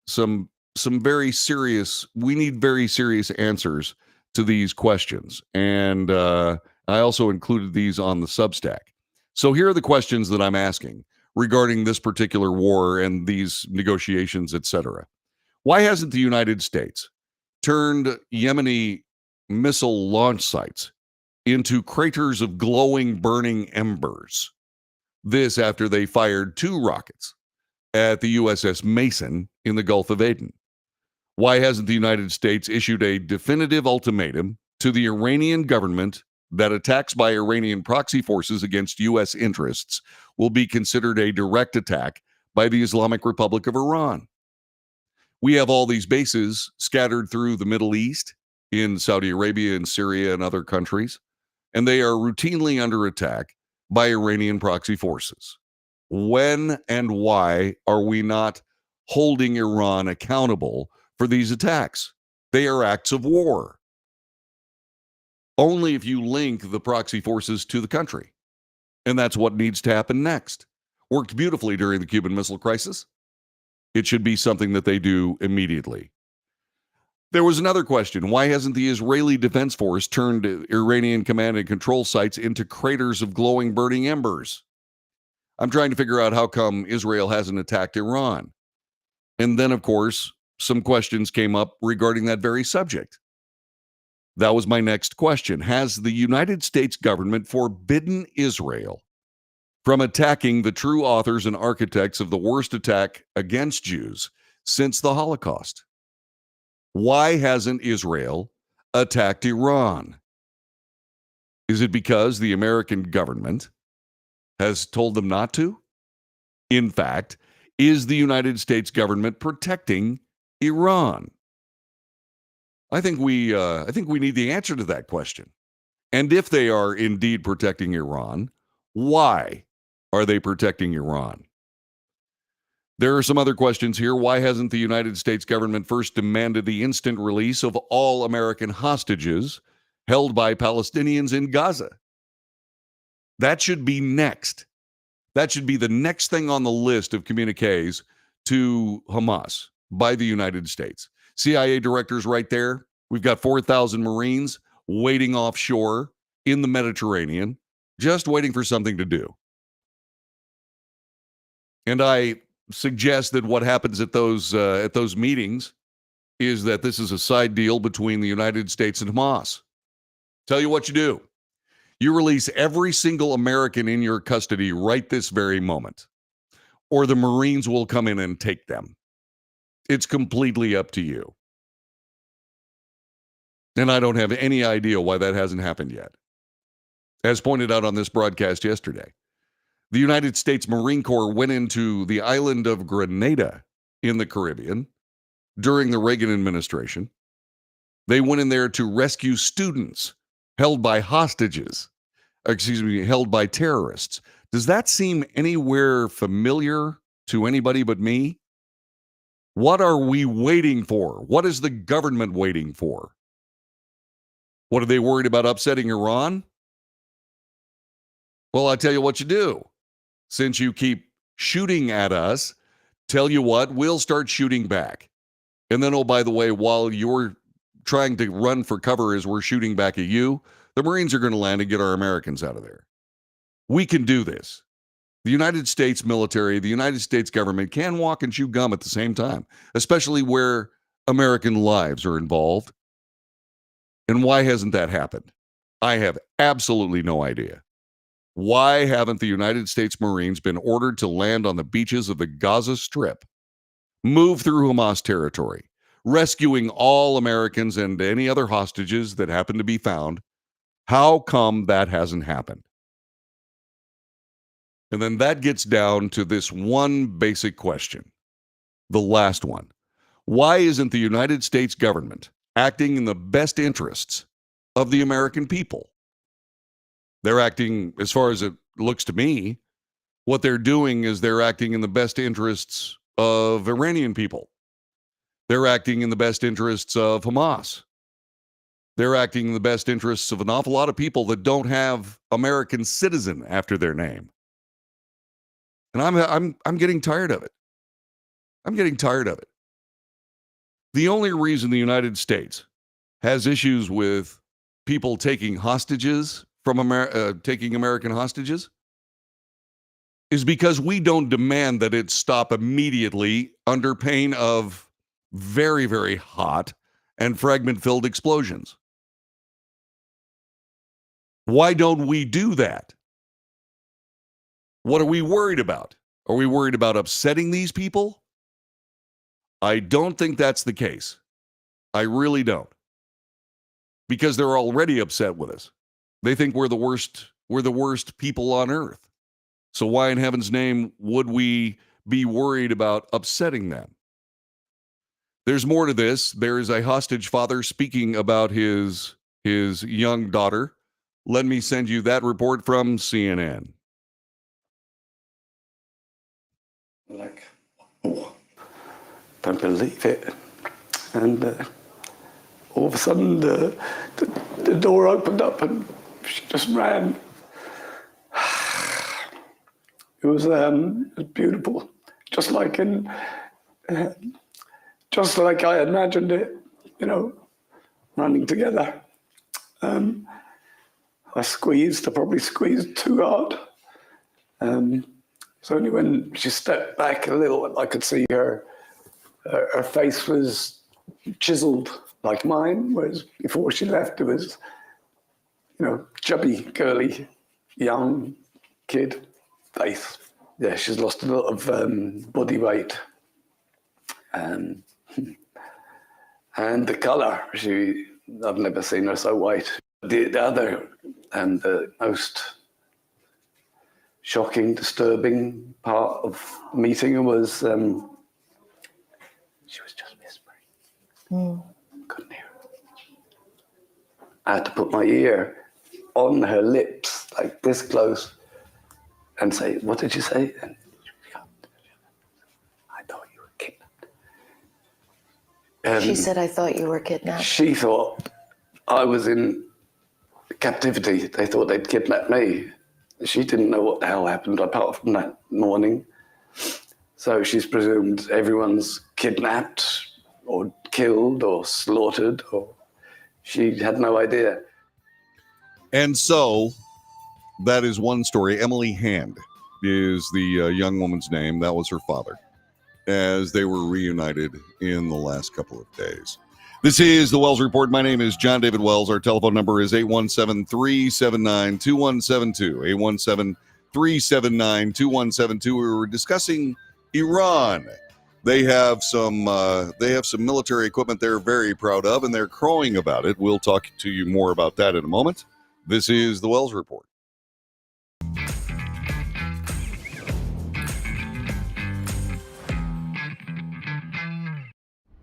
some very serious. We need very serious answers to these questions, and I also included these on the Substack. So here are the questions that I'm asking regarding this particular war and these negotiations, etc. Why hasn't the United States turned Yemeni missile launch sites into craters of glowing, burning embers? This after they fired 2 rockets at the USS Mason in the Gulf of Aden. Why hasn't the United States issued a definitive ultimatum to the Iranian government that attacks by Iranian proxy forces against U.S. interests will be considered a direct attack by the Islamic Republic of Iran? We have all these bases scattered through the Middle East, in Saudi Arabia and Syria and other countries, and they are routinely under attack by Iranian proxy forces. When and why are we not holding Iran accountable for these attacks? They are acts of war. Only if you link the proxy forces to the country. And that's what needs to happen next. Worked beautifully during the Cuban Missile Crisis. It should be something that they do immediately. There was another question. Why hasn't the Israeli Defense Force turned Iranian command and control sites into craters of glowing, burning embers? I'm trying to figure out how come Israel hasn't attacked Iran. And then, of course, some questions came up regarding that very subject. That was my next question. Has the United States government forbidden Israel from attacking the true authors and architects of the worst attack against Jews since the Holocaust? Why hasn't Israel attacked Iran? Is it because the American government has told them not to? In fact, is the United States government protecting Iran? I think we need the answer to that question. And if they are indeed protecting Iran, why are they protecting Iran? There are some other questions here. Why hasn't the United States government first demanded the instant release of all American hostages held by Palestinians in Gaza? That should be next. That should be the next thing on the list of communiques to Hamas by the United States. CIA directors right there. We've got 4,000 Marines waiting offshore in the Mediterranean just waiting for something to do. And I suggest that what happens at those meetings is that this is a side deal between the United States and Hamas. Tell you what you do. You release every single American in your custody right this very moment, or the Marines will come in and take them. It's completely up to you. And I don't have any idea why that hasn't happened yet. As pointed out on this broadcast yesterday, the United States Marine Corps went into the island of Grenada in the Caribbean during the Reagan administration. They went in there to rescue students held by held by terrorists. Does that seem anywhere familiar to anybody but me? What are we waiting for? What is the government waiting for? What are they worried about upsetting Iran? Well, I tell you what you do. Since you keep shooting at us, tell you what, we'll start shooting back. And then, oh, by the way, while you're trying to run for cover as we're shooting back at you, the Marines are going to land and get our Americans out of there. We can do this. The United States military, the United States government can walk and chew gum at the same time, especially where American lives are involved. And why hasn't that happened? I have absolutely no idea. Why haven't the United States Marines been ordered to land on the beaches of the Gaza Strip, move through Hamas territory, rescuing all Americans and any other hostages that happen to be found? How come that hasn't happened? And then that gets down to this one basic question, the last one. Why isn't the United States government acting in the best interests of the American people? They're acting, as far as it looks to me, what they're doing is they're acting in the best interests of Iranian people. They're acting in the best interests of Hamas. They're acting in the best interests of an awful lot of people that don't have American citizen after their name. And I'm getting tired of it. I'm getting tired of it. The only reason the United States has issues with people taking hostages from taking American hostages is because we don't demand that it stop immediately under pain of very, very hot and fragment-filled explosions. Why don't we do that? What are we worried about? Are we worried about upsetting these people? I don't think that's the case. I really don't. Because they're already upset with us. They think we're the worst people on earth. So why in heaven's name would we be worried about upsetting them? There's more to this. There is a hostage father speaking about his young daughter. Let me send you that report from CNN. Don't believe it. And all of a sudden the door opened up and she just ran. It was beautiful, just like I imagined it, running together. I probably squeezed too hard. It's only when she stepped back a little, I could see her face was chiseled like mine, whereas before she left, it was, chubby, curly, young kid face. Yeah, she's lost a lot of body weight. And the colour, I've never seen her so white. The other and the most shocking, disturbing part of meeting her was she was just whispering. Couldn't hear her. I had to put my ear on her lips, like this close, and say, "What did you say?" And I thought you were kidnapped. She said, "I thought you were kidnapped." She thought I was in captivity. They thought they'd kidnapped me. She didn't know what the hell happened apart from that morning. So she's presumed everyone's kidnapped or killed or slaughtered, or she had no idea. And so That is one story. Emily Hand is the young woman's name. That was her father, as they were reunited in the last couple of days. This is the Wells Report. My name is John David Wells. Our telephone number is 817-379-2172. 817-379-2172. We were discussing Iran. They have some military equipment they're very proud of, and they're crowing about it. We'll talk to you more about that in a moment. This is the Wells Report.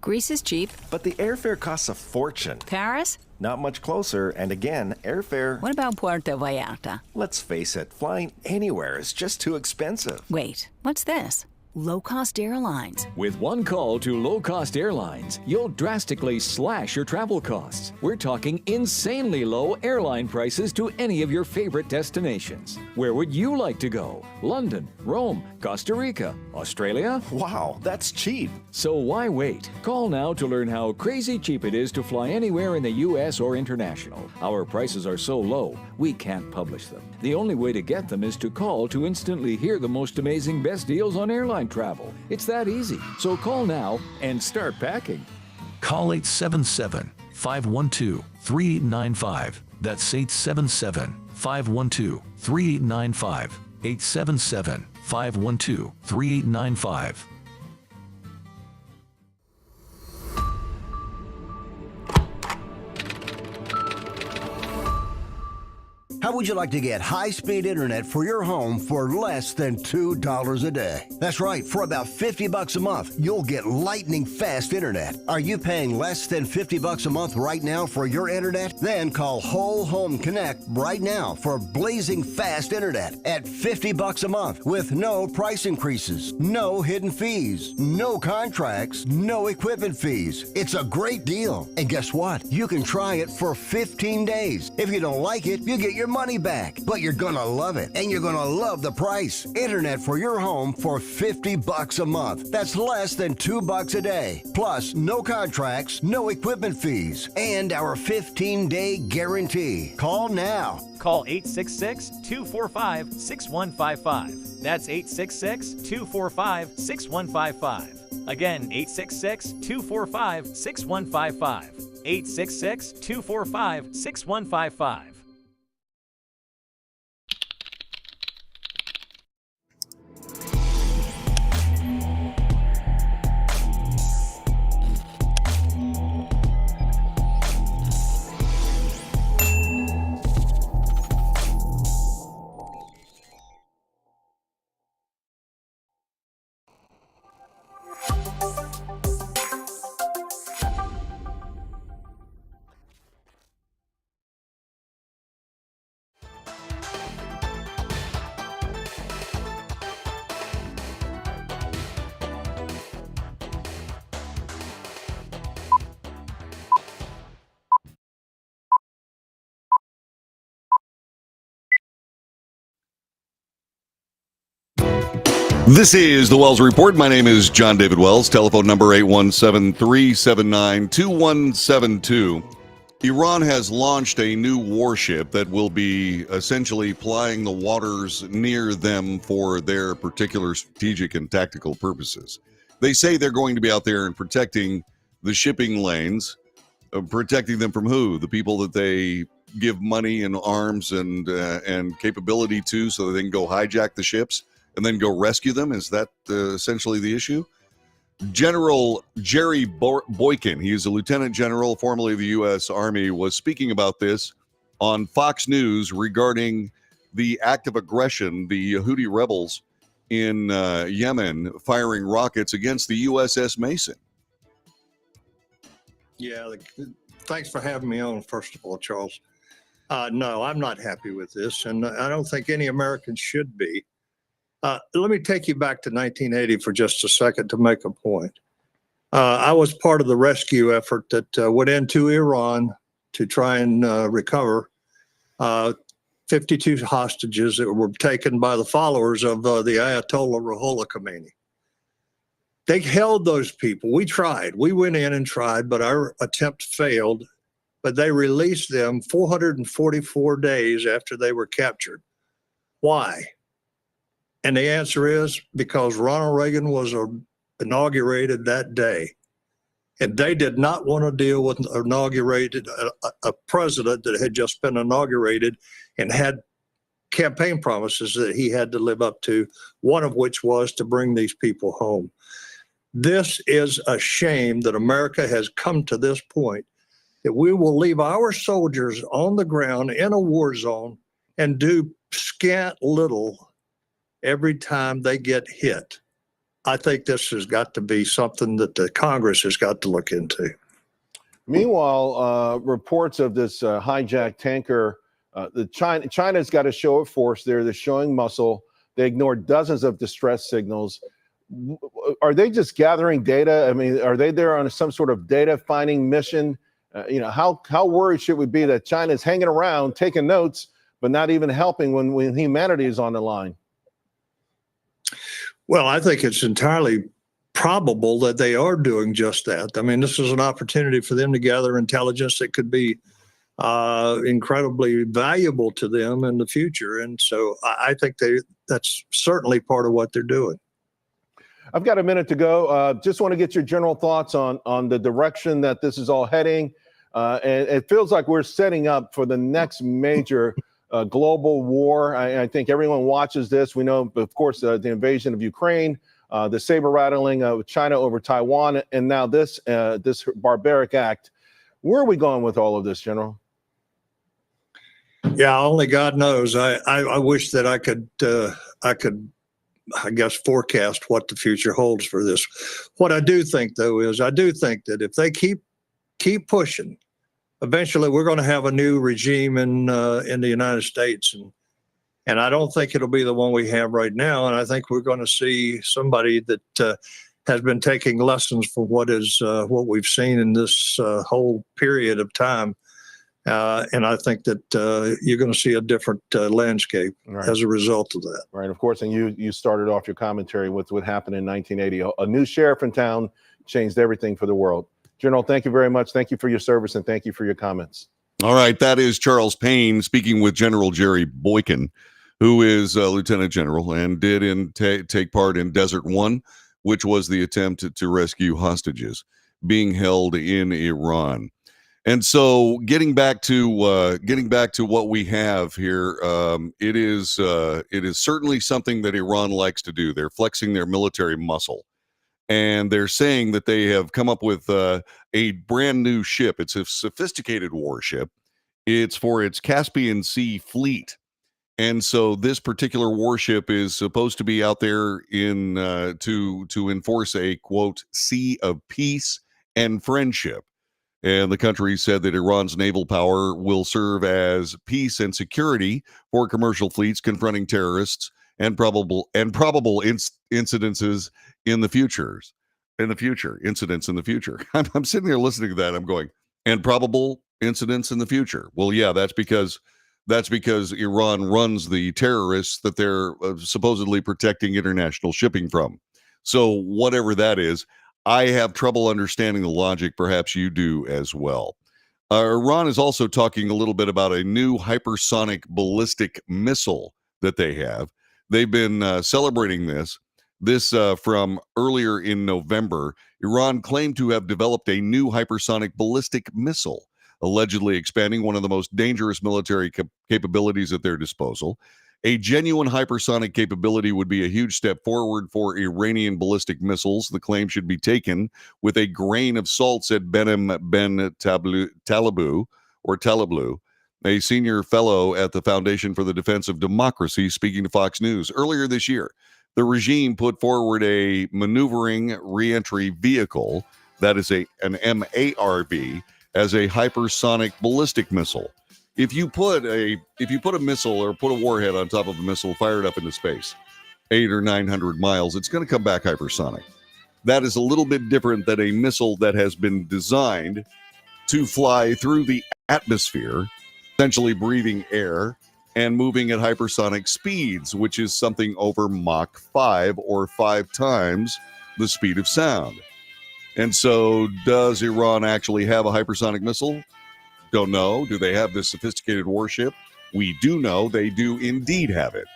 Greece is cheap. But the airfare costs a fortune. Paris? Not much closer, and again, airfare... What about Puerto Vallarta? Let's face it, flying anywhere is just too expensive. Wait, what's this? Low-cost airlines. With one call to low-cost airlines, you'll drastically slash your travel costs. We're talking insanely low airline prices to any of your favorite destinations. Where would you like to go? London, Rome, Costa Rica, Australia? Wow, that's cheap. So why wait? Call now to learn how crazy cheap it is to fly anywhere in the U.S. or international. Our prices are so low, we can't publish them. The only way to get them is to call to instantly hear the most amazing best deals on airline travel. It's that easy. So call now and start packing. Call 877-512-3895. That's 877-512-3895. 877-512-3895. How would you like to get high-speed internet for your home for less than $2 a day? That's right, for about $50 a month, you'll get lightning-fast internet. Are you paying less than $50 a month right now for your internet? Then call Whole Home Connect right now for blazing fast internet at $50 a month with no price increases, no hidden fees, no contracts, no equipment fees. It's a great deal. And guess what? You can try it for 15 days. If you don't like it, you get your money back, but you're gonna love it, and you're gonna love the price. Internet for your home for $50 a month. That's less than $2 a day. Plus, no contracts, no equipment fees, and our 15-day guarantee. Call now. Call 866-245-6155. That's 866-245-6155. Again, 866-245-6155. 866-245-6155. This is the Wells Report. My name is John David Wells. Telephone number 817-379-2172. Iran has launched a new warship that will be essentially plying the waters near them for their particular strategic and tactical purposes. They say they're going to be out there and protecting the shipping lanes. Protecting them from who? The people that they give money and arms and capability to so that they can go hijack the ships and then go rescue them? Is that essentially the issue? General Jerry Boykin, he is a lieutenant general formerly of the U.S. Army, was speaking about this on Fox News regarding the act of aggression, the Houthi rebels in Yemen firing rockets against the USS Mason. Yeah, thanks for having me on, first of all, Charles. No, I'm not happy with this, and I don't think any Americans should be. Let me take you back to 1980 for just a second to make a point. I was part of the rescue effort that went into Iran to try and recover 52 hostages that were taken by the followers of the Ayatollah Ruhollah Khomeini. They held those people. We tried. We went in and tried, but our attempt failed. But they released them 444 days after they were captured. Why? And the answer is because Ronald Reagan was inaugurated that day. And they did not want to deal with a president that had just been inaugurated and had campaign promises that he had to live up to, one of which was to bring these people home. This is a shame that America has come to this point, that we will leave our soldiers on the ground in a war zone and do scant little every time they get hit. I think this has got to be something that the Congress has got to look into. Meanwhile, reports of this hijacked tanker, China's got a show of force there. They're showing muscle. They ignored dozens of distress signals. Are they just gathering data? I mean, are they there on some sort of data finding mission? How worried should we be that China's hanging around, taking notes, but not even helping when humanity is on the line? Well, I think it's entirely probable that they are doing just that. I mean, this is an opportunity for them to gather intelligence that could be incredibly valuable to them in the future. And so I think that's certainly part of what they're doing. I've got a minute to go. Just want to get your general thoughts on the direction that this is all heading. And it feels like we're setting up for the next major global war. I think everyone watches this. We know, of course, the invasion of Ukraine, the saber rattling of China over Taiwan, and now this barbaric act. Where are we going with all of this, General? Yeah, only God knows. I wish that I could, I guess, forecast what the future holds for this. What I do think, though, is I do think that if they keep pushing, eventually we're going to have a new regime in the United States, and I don't think it'll be the one we have right now. And I think we're going to see somebody that has been taking lessons from what we've seen in this whole period of time. And I think that you're going to see a different landscape as a result of that. Right, of course. And you started off your commentary with what happened in 1980. A new sheriff in town changed everything for the world. General, thank you very much. Thank you for your service, and thank you for your comments. All right, that is Charles Payne speaking with General Jerry Boykin, who is a lieutenant general and did take part in Desert One, which was the attempt to rescue hostages being held in Iran. And so, getting back to what we have here, it is certainly something that Iran likes to do. They're flexing their military muscle, and they're saying that they have come up with a brand new ship. It's a sophisticated warship. It's for its Caspian Sea fleet, and so this particular warship is supposed to be out there in to enforce a quote sea of peace and friendship. And the country said that Iran's naval power will serve as peace and security for commercial fleets confronting terrorists and probable incidences in the future. Incidents in the future. I'm sitting there listening to that. I'm going, and probable incidents in the future. Well, yeah, that's because Iran runs the terrorists that they're supposedly protecting international shipping from. So whatever that is, I have trouble understanding the logic. Perhaps you do as well. Iran is also talking a little bit about a new hypersonic ballistic missile that they have. They've been celebrating this from earlier in November. Iran claimed to have developed a new hypersonic ballistic missile, allegedly expanding one of the most dangerous military capabilities at their disposal. A genuine hypersonic capability would be a huge step forward for Iranian ballistic missiles. The claim should be taken with a grain of salt, said Behnam Ben Taleblu, a senior fellow at the Foundation for the Defense of Democracy, speaking to Fox News. Earlier this year, the regime put forward a maneuvering reentry vehicle, that is an MARV, as a hypersonic ballistic missile. If you put a missile or put a warhead on top of a missile, fire it up into space, 800 or 900 miles, it's going to come back hypersonic. That is a little bit different than a missile that has been designed to fly through the atmosphere, essentially breathing air and moving at hypersonic speeds, which is something over Mach 5 or 5 times the speed of sound. And so does Iran actually have a hypersonic missile? Don't know. Do they have this sophisticated warship? We do know they do indeed have it.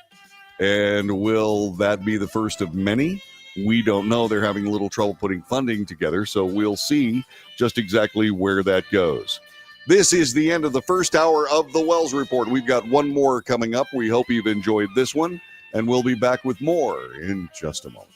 And will that be the first of many? We don't know. They're having a little trouble putting funding together, so we'll see just exactly where that goes. This is the end of the first hour of the Wells Report. We've got one more coming up. We hope you've enjoyed this one, and we'll be back with more in just a moment.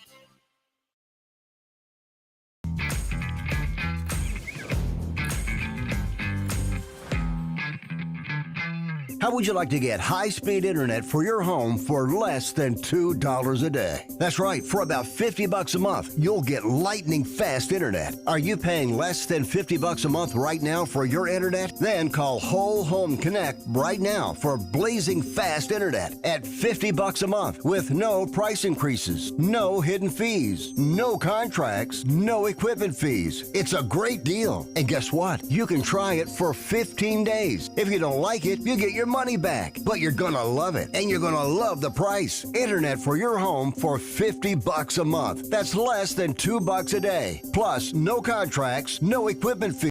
How would you like to get high-speed internet for your home for less than $2 a day? That's right, for about $50 a month, you'll get lightning fast internet. Are you paying less than $50 a month right now for your internet? Then call Whole Home Connect right now for blazing fast internet at $50 a month with no price increases, no hidden fees, no contracts, no equipment fees. It's a great deal. And guess what? You can try it for 15 days. If you don't like it, you get your money back, but you're gonna love it, and you're gonna love the price. Internet for your home for $50 a month. That's less than $2 a day. Plus, no contracts, no equipment fee.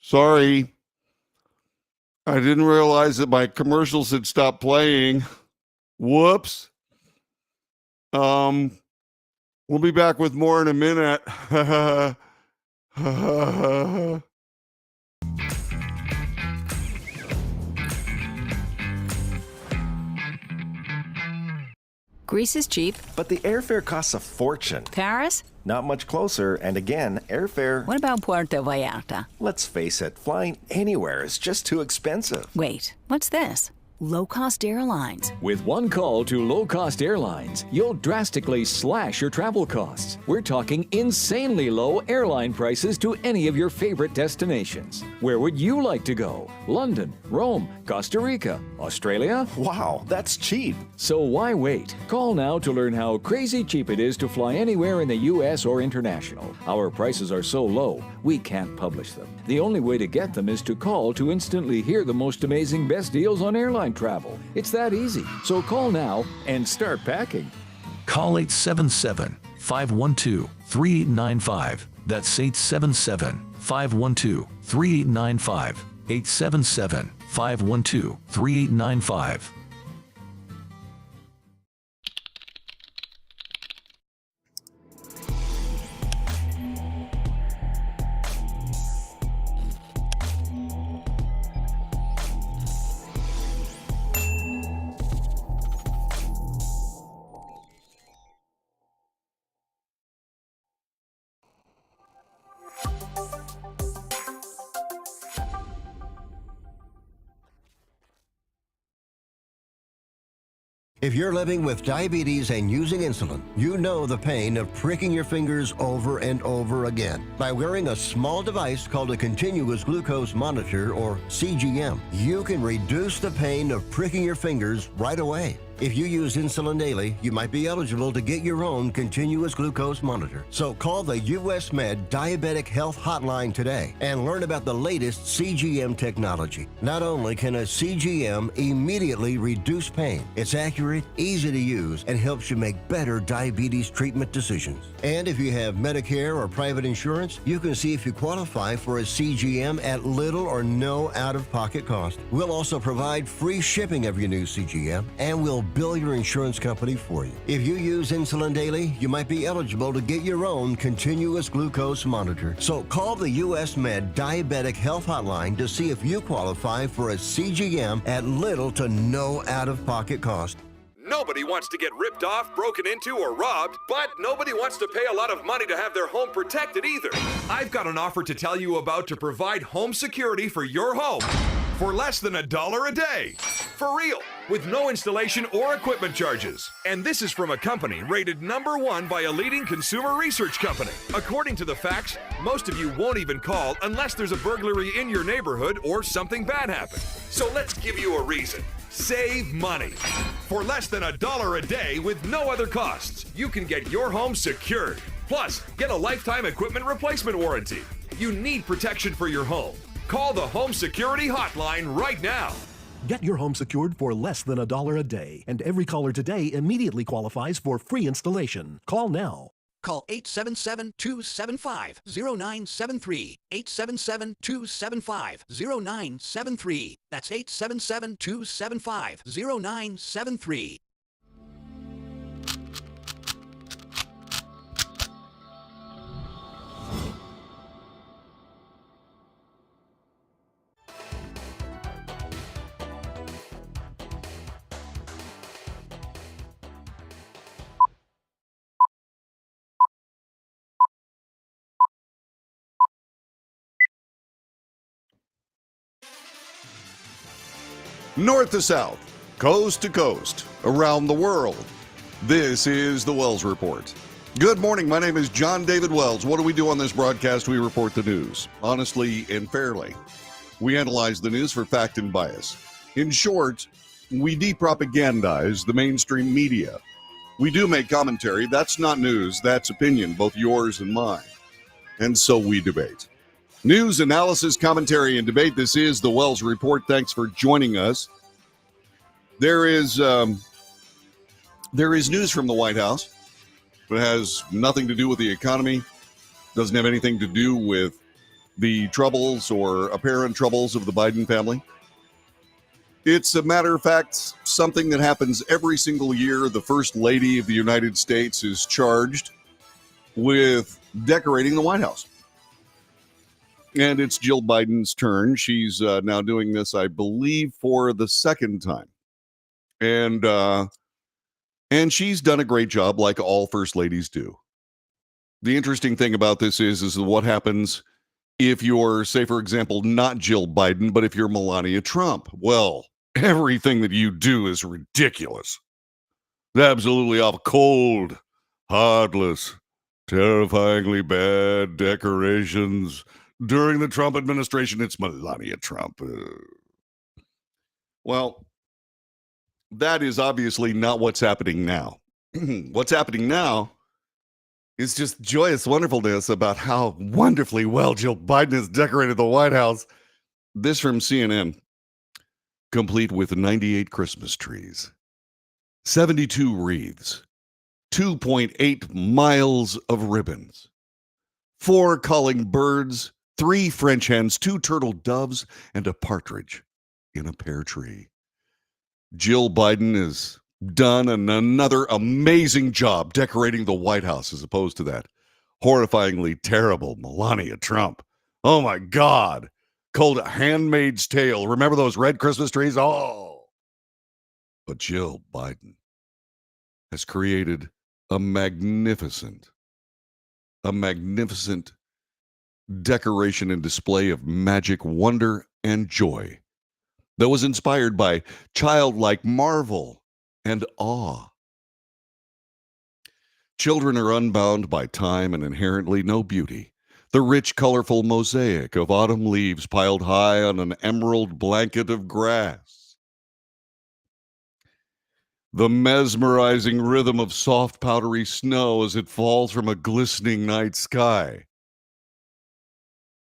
Sorry. I didn't realize that my commercials had stopped playing. Whoops. We'll be back with more in a minute. Greece is cheap. But the airfare costs a fortune. Paris? Not much closer, and again, airfare... What about Puerto Vallarta? Let's face it, flying anywhere is just too expensive. Wait, what's this? Low-cost airlines. With one call to low-cost airlines, you'll drastically slash your travel costs. We're talking insanely low airline prices to any of your favorite destinations. Where would you like to go? London, Rome, Costa Rica, Australia? Wow, that's cheap. So why wait? Call now to learn how crazy cheap it is to fly anywhere in the U.S. or international. Our prices are so low, we can't publish them. The only way to get them is to call to instantly hear the most amazing best deals on airline travel. It's that easy. So call now and start packing. Call 877-512-3895. That's 877-512-3895. 877-512-3895. If you're living with diabetes and using insulin, you know the pain of pricking your fingers over and over again. By wearing a small device called a continuous glucose monitor, or CGM, you can reduce the pain of pricking your fingers right away. If you use insulin daily, you might be eligible to get your own continuous glucose monitor. So call the US Med Diabetic Health Hotline today and learn about the latest CGM technology. Not only can a CGM immediately reduce pain, it's accurate, easy to use, and helps you make better diabetes treatment decisions. And if you have Medicare or private insurance, you can see if you qualify for a CGM at little or no out-of-pocket cost. We'll also provide free shipping of your new CGM, and we'll bill your insurance company for you. If you use insulin daily, you might be eligible to get your own continuous glucose monitor. So call the US Med Diabetic Health Hotline to see if you qualify for a CGM at little to no out-of-pocket cost. Nobody wants to get ripped off, broken into, or robbed, but nobody wants to pay a lot of money to have their home protected either. I've got an offer to tell you about to provide home security for your home for less than $1 a day. For real, with no installation or equipment charges. And this is from a company rated #1 by a leading consumer research company. According to the facts, most of you won't even call unless there's a burglary in your neighborhood or something bad happened. So let's give you a reason. Save money. For less than $1 a day with no other costs, you can get your home secured. Plus, get a lifetime equipment replacement warranty. You need protection for your home. Call the Home Security Hotline right now. Get your home secured for less than $1 a day, and every caller today immediately qualifies for free installation. Call now. Call 877-275-0973. 877-275-0973. That's 877-275-0973. North to south, coast to coast, around the world. This is the Wells Report. Good morning. My name is John David Wells. What do we do on this broadcast? We report the news, honestly and fairly. We analyze the news for fact and bias. In short, we depropagandize the mainstream media. We do make commentary. That's not news. That's opinion, both yours and mine. And so we debate. News, analysis, commentary, and debate. This is the Wells Report. Thanks for joining us. There is news from the White House. It has nothing to do with the economy. Doesn't have anything to do with the troubles or apparent troubles of the Biden family. It's a matter of fact, something that happens every single year. The First Lady of the United States is charged with decorating the White House. And it's Jill Biden's turn. She's now doing this, I believe, for the second time. And she's done a great job, like all first ladies do. The interesting thing about this is what happens if you're, say, for example, not Jill Biden, but if you're Melania Trump. Well, everything that you do is ridiculous. Absolutely awful. Cold, heartless, terrifyingly bad decorations. During the Trump administration, it's Melania Trump. Well, that is obviously not what's happening now. What's happening now is just joyous wonderfulness about how wonderfully well Jill Biden has decorated the White House. This from CNN, complete with 98 Christmas trees, 72 wreaths, 2.8 miles of ribbons, 4 calling birds, 3 French hens, 2 turtle doves, and a partridge in a pear tree. Jill Biden has done another amazing job decorating the White House, as opposed to that horrifyingly terrible Melania Trump. Oh my God. Called a Handmaid's Tale. Remember those red Christmas trees? Oh. But Jill Biden has created a magnificent decoration and display of magic, wonder, and joy that was inspired by childlike marvel and awe. Children are unbound by time and inherently know beauty. The rich, colorful mosaic of autumn leaves piled high on an emerald blanket of grass. The mesmerizing rhythm of soft, powdery snow as it falls from a glistening night sky.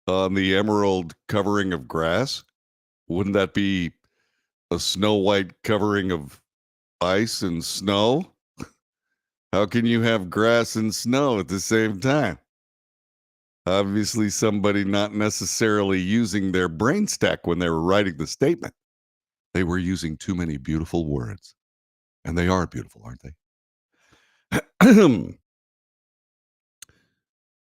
On the emerald covering of grass? Wouldn't that be a snow white covering of ice and snow? How can you have grass and snow at the same time? Obviously, somebody not necessarily using their brain stack when they were writing the statement. They were using too many beautiful words. And they are beautiful, aren't they?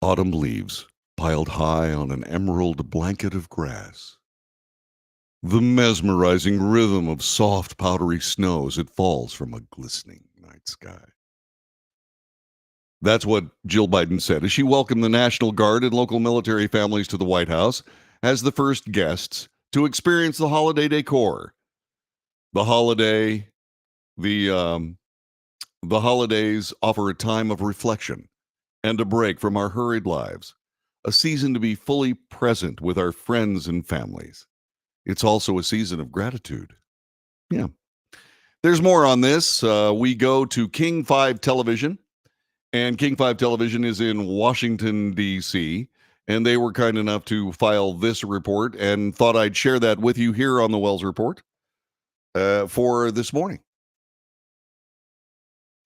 Autumn leaves piled high on an emerald blanket of grass. The mesmerizing rhythm of soft, powdery snow as it falls from a glistening night sky. That's what Jill Biden said as she welcomed the National Guard and local military families to the White House as the first guests to experience the holiday decor. The holidays offer a time of reflection and a break from our hurried lives, a season to be fully present with our friends and families. It's also a season of gratitude. Yeah. There's more on this. We go to King 5 Television, and King 5 Television is in Washington, D.C., and they were kind enough to file this report and thought I'd share that with you here on the Wells Report for this morning.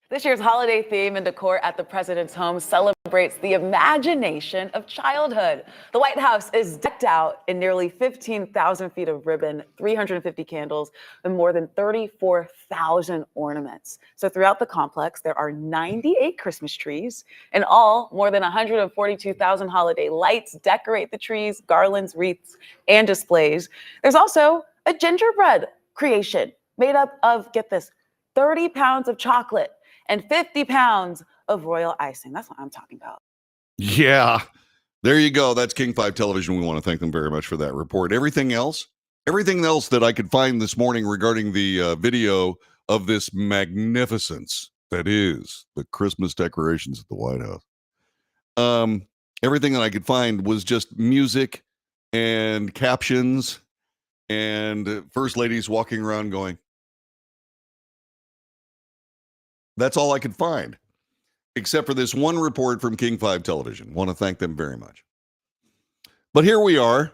This year's holiday theme and decor at the president's home celebrates the imagination of childhood. The White House is decked out in nearly 15,000 feet of ribbon, 350 candles, and more than 34,000 ornaments. So throughout the complex, there are 98 Christmas trees. In all, more than 142,000 holiday lights decorate the trees, garlands, wreaths, and displays. There's also a gingerbread creation made up of, get this, 30 pounds of chocolate and 50 pounds of royal icing. That's what I'm talking about. Yeah, there you go. That's King 5 Television. We want to thank them very much for that report. Everything else that I could find this morning regarding the video of this magnificence that is the Christmas decorations at the White House. Everything that I could find was just music and captions and first ladies walking around going, that's all I could find, except for this one report from King 5 Television. Want to thank them very much. But here we are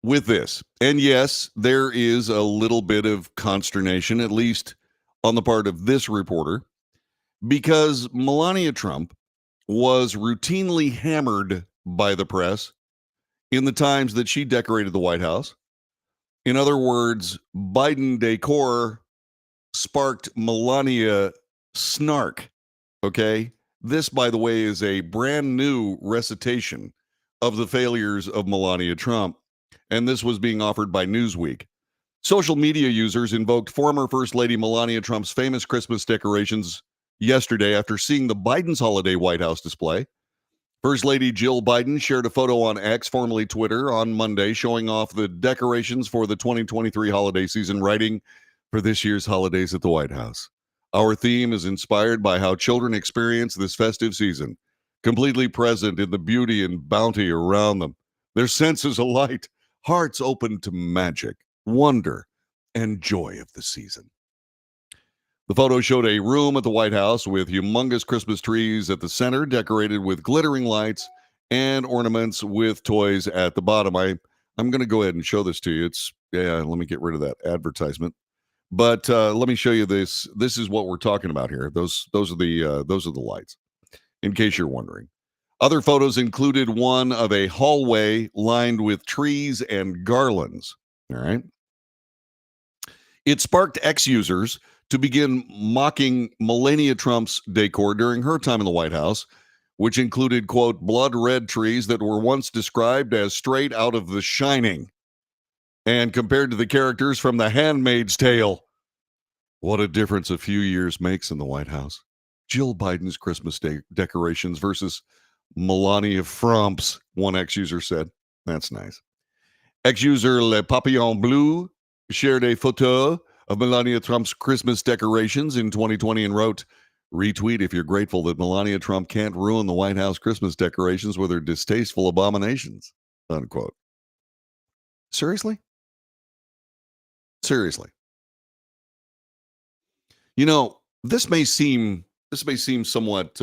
with this. And yes, there is a little bit of consternation, at least on the part of this reporter, because Melania Trump was routinely hammered by the press in the times that she decorated the White House. In other words, Biden decor sparked Melania snark. Okay. This, by the way, is a brand new recitation of the failures of Melania Trump. And this was being offered by Newsweek. Social media users invoked former First Lady Melania Trump's famous Christmas decorations yesterday after seeing the Biden's holiday White House display. First Lady Jill Biden shared a photo on X, formerly Twitter, on Monday, showing off the decorations for the 2023 holiday season, writing, "For this year's holidays at the White House, our theme is inspired by how children experience this festive season, completely present in the beauty and bounty around them, their senses alight, hearts open to magic, wonder, and joy of the season." The photo showed a room at the White House with humongous Christmas trees at the center, decorated with glittering lights and ornaments with toys at the bottom. I'm going to go ahead and show this to you. Let me get rid of that advertisement. But let me show you this. This is what we're talking about here. Those are the lights, in case you're wondering. Other photos included one of a hallway lined with trees and garlands. All right. It sparked X users to begin mocking Melania Trump's decor during her time in the White House, which included, quote, blood red trees that were once described as straight out of The Shining and compared to the characters from The Handmaid's Tale. What a difference a few years makes in the White House. Jill Biden's Christmas decorations versus Melania Trump's, one X user said. That's nice. X user Le Papillon Bleu shared a photo of Melania Trump's Christmas decorations in 2020 and wrote, "Retweet if you're grateful that Melania Trump can't ruin the White House Christmas decorations with her distasteful abominations," unquote. Seriously? Seriously. You know, this may seem somewhat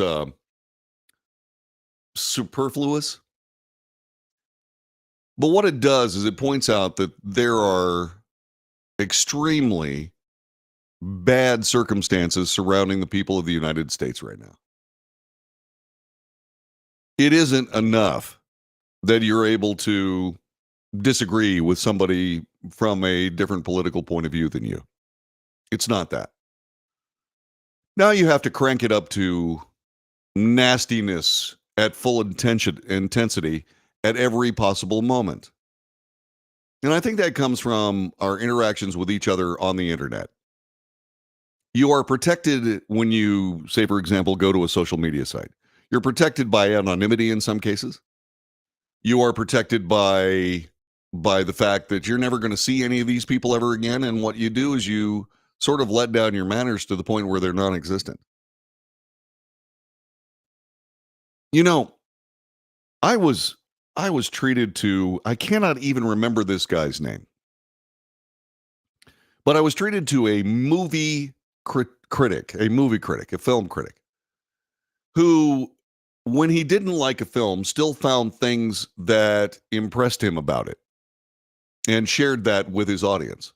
superfluous, but what it does is it points out that there are extremely bad circumstances surrounding the people of the United States right now. It isn't enough that you're able to disagree with somebody from a different political point of view than you. It's not that. Now you have to crank it up to nastiness at full intensity at every possible moment. And I think that comes from our interactions with each other on the internet. You are protected when you, say, for example, go to a social media site. You're protected by anonymity in some cases. You are protected by the fact that you're never going to see any of these people ever again. And what you do is you sort of let down your manners to the point where they're non-existent. You know, I was treated to, I cannot even remember this guy's name, but I was treated to a movie critic, a film critic, who, when he didn't like a film, still found things that impressed him about it and shared that with his audience.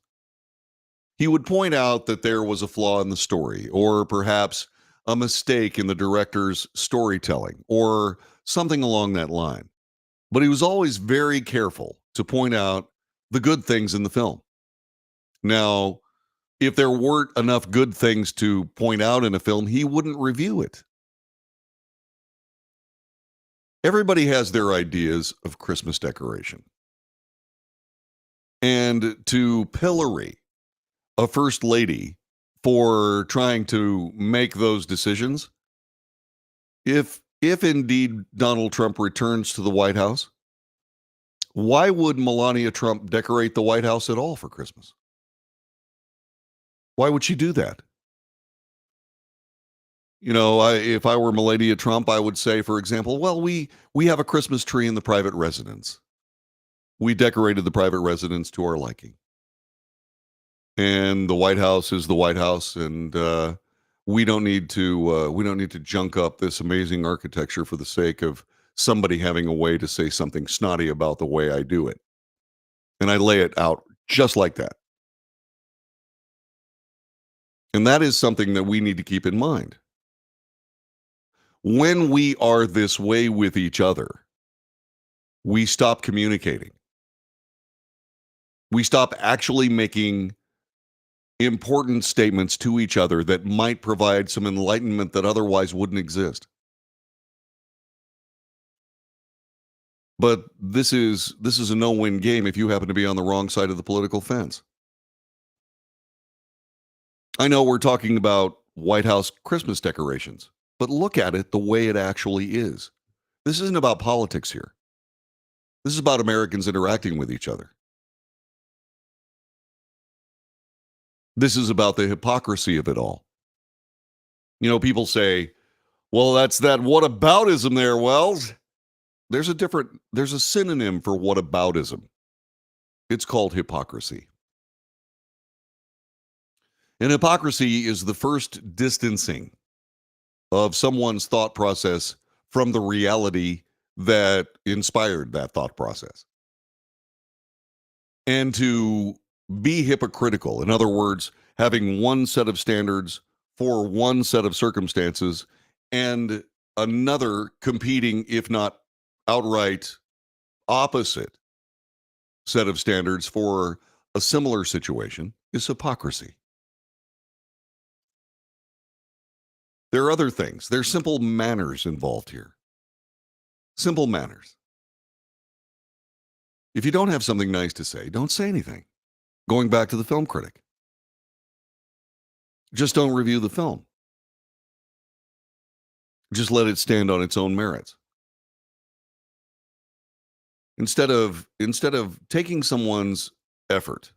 He would point out that there was a flaw in the story, or perhaps a mistake in the director's storytelling, or something along that line. But he was always very careful to point out the good things in the film. Now, if there weren't enough good things to point out in a film, he wouldn't review it. Everybody has their ideas of Christmas decoration. And to pillory a first lady for trying to make those decisions, if indeed Donald Trump returns to the White House, why would Melania Trump decorate the White House at all for Christmas? Why would she do that? You know, if I were Melania Trump, I would say, for example, well, we have a Christmas tree in the private residence. We decorated the private residence to our liking. And the White House is the White House, and we don't need to junk up this amazing architecture for the sake of somebody having a way to say something snotty about the way I do it. And I lay it out just like that. And that is something that we need to keep in mind. When we are this way with each other, we stop communicating. We stop actually making important statements to each other that might provide some enlightenment that otherwise wouldn't exist. But this is a no-win game if you happen to be on the wrong side of the political fence. I know we're talking about White House Christmas decorations, but look at it the way it actually is. This isn't about politics here. This is about Americans interacting with each other. This is about the hypocrisy of it all. You know, people say, well, that's that whataboutism there, Wells. There's a synonym for whataboutism. It's called hypocrisy. And hypocrisy is the first distancing of someone's thought process from the reality that inspired that thought process. And to be hypocritical, in other words, having one set of standards for one set of circumstances and another competing, if not outright opposite set of standards for a similar situation, is hypocrisy. There are other things. There's simple manners involved here. Simple manners. If you don't have something nice to say, don't say anything. Going back to the film critic. Just don't review the film. Just let it stand on its own merits. Instead of taking someone's effort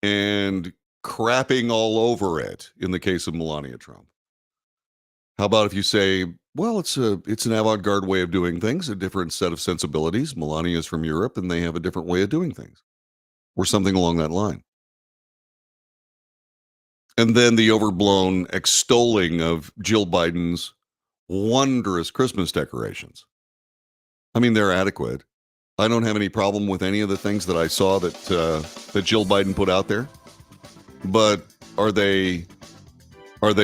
and crapping all over it, in the case of Melania Trump, how about if you say, well, it's an avant-garde way of doing things, a different set of sensibilities. Melania is from Europe, and they have a different way of doing things, or something along that line. And then the overblown extolling of Jill Biden's wondrous Christmas decorations. I mean, they're adequate. I don't have any problem with any of the things that I saw that Jill Biden put out there. But are they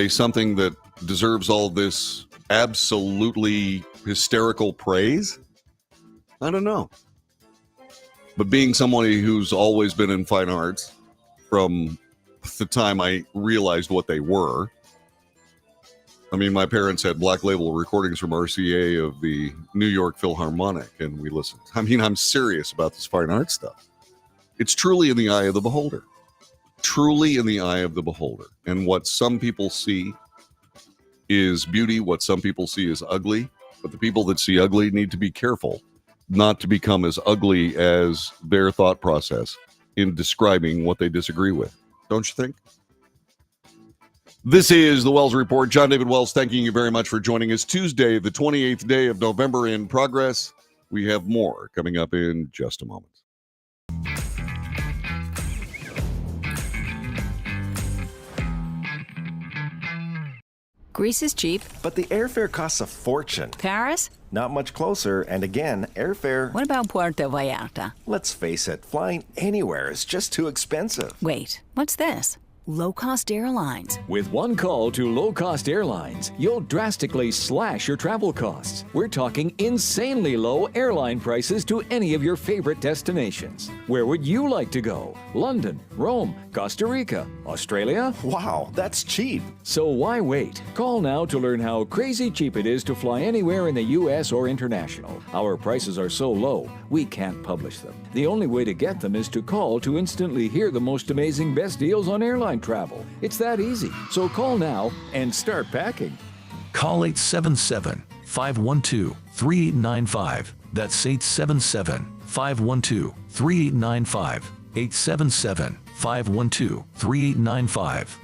something that deserves all this absolutely hysterical praise? I don't know. But being somebody who's always been in fine arts from the time I realized what they were, I mean, my parents had black label recordings from RCA of the New York Philharmonic, and we listened. I mean, I'm serious about this fine art stuff. It's truly in the eye of the beholder. Truly in the eye of the beholder. And what some people see is beauty, what some people see is ugly. But the people that see ugly need to be careful not to become as ugly as their thought process in describing what they disagree with. Don't you think? This is the Wells Report. John David Wells, thanking you very much for joining us. Tuesday, the 28th day of November in progress. We have more coming up in just a moment. Greece is cheap. But the airfare costs a fortune. Paris? Not much closer, and again, airfare... What about Puerto Vallarta? Let's face it, flying anywhere is just too expensive. Wait, what's this? Low-cost airlines. With one call to low-cost airlines, you'll drastically slash your travel costs. We're talking insanely low airline prices to any of your favorite destinations. Where would you like to go? London, Rome, Costa Rica, Australia? Wow, that's cheap. So why wait? Call now to learn how crazy cheap it is to fly anywhere in the U.S. or international. Our prices are so low, we can't publish them. The only way to get them is to call to instantly hear the most amazing best deals on airline travel. It's that easy. So call now and start packing. Call 877-512-3895. That's 877-512-3895. 877-512-3895.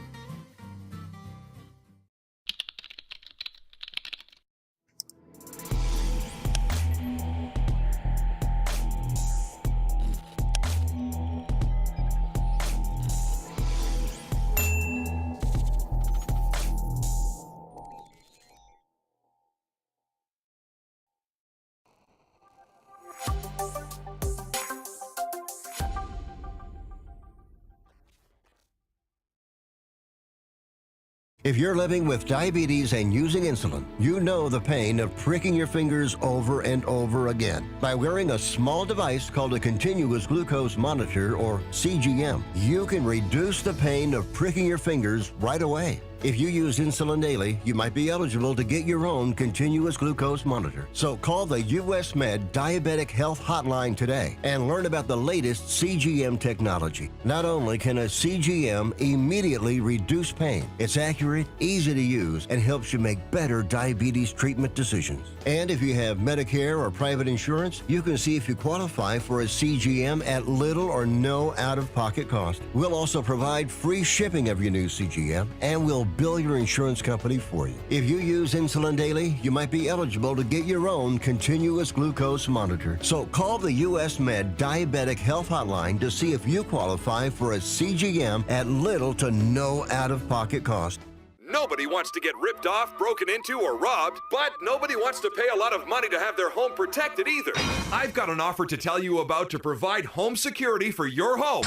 If you're living with diabetes and using insulin, you know the pain of pricking your fingers over and over again. By wearing a small device called a continuous glucose monitor, or CGM, you can reduce the pain of pricking your fingers right away. If you use insulin daily, you might be eligible to get your own continuous glucose monitor. So call the US Med Diabetic Health Hotline today and learn about the latest CGM technology. Not only can a CGM immediately reduce pain, it's accurate, easy to use, and helps you make better diabetes treatment decisions. And if you have Medicare or private insurance, you can see if you qualify for a CGM at little or no out-of-pocket cost. We'll also provide free shipping of your new CGM, and we'll bill your insurance company for you. If you use insulin daily, you might be eligible to get your own continuous glucose monitor. So call the US Med Diabetic Health Hotline to see if you qualify for a CGM at little to no out-of-pocket cost. Nobody wants to get ripped off, broken into, or robbed, but nobody wants to pay a lot of money to have their home protected either. I've got an offer to tell you about to provide home security for your home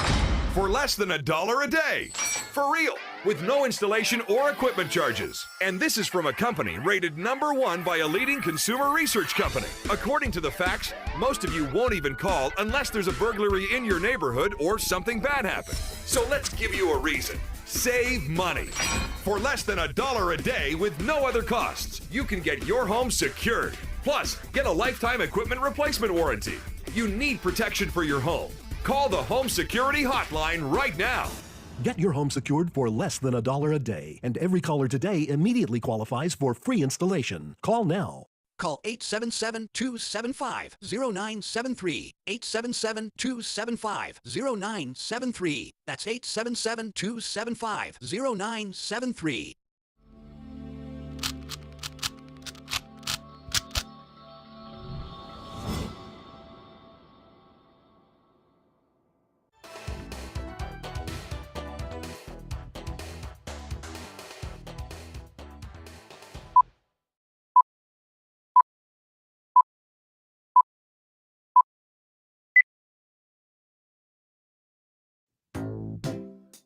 for less than $1 a day. For real, with no installation or equipment charges. And this is from a company rated #1 by a leading consumer research company. According to the facts, most of you won't even call unless there's a burglary in your neighborhood or something bad happened. So let's give you a reason. Save money. For less than $1 a day with no other costs, you can get your home secured. Plus, get a lifetime equipment replacement warranty. You need protection for your home. Call the Home Security Hotline right now. Get your home secured for less than $1 a day, and every caller today immediately qualifies for free installation. Call now. Call 877-275-0973. 877-275-0973. That's 877-275-0973.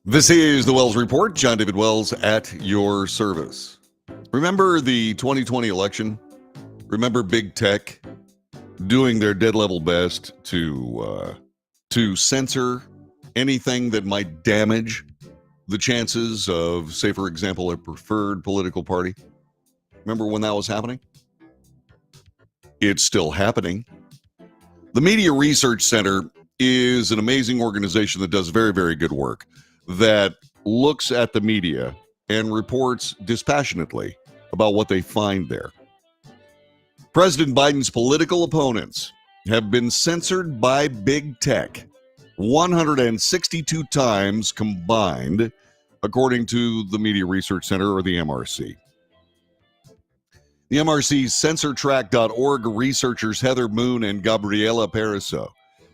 This is the Wells Report. John David Wells at your service. Remember the 2020 election? Remember big tech doing their dead level best to censor anything that might damage the chances of, say, for example, a preferred political party? Remember when that was happening? It's still happening. The Media Research Center is an amazing organization that does very, very good work, that looks at the media and reports dispassionately about what they find there. President Biden's political opponents have been censored by big tech 162 times combined, according to the Media Research Center, or the MRC. The MRC's CensorTrack.org researchers Heather Moon and Gabriela Pariseau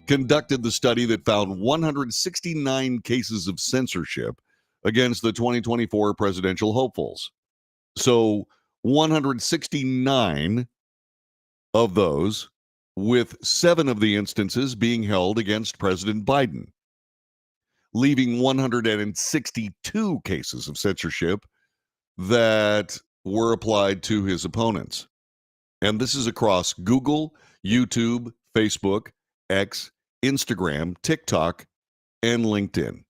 conducted the study that found 169 cases of censorship against the 2024 presidential hopefuls. So 169 of those, with 7 of the instances being held against President Biden, leaving 162 cases of censorship that were applied to his opponents. And this is across Google, YouTube, Facebook, X, Instagram, TikTok, and LinkedIn.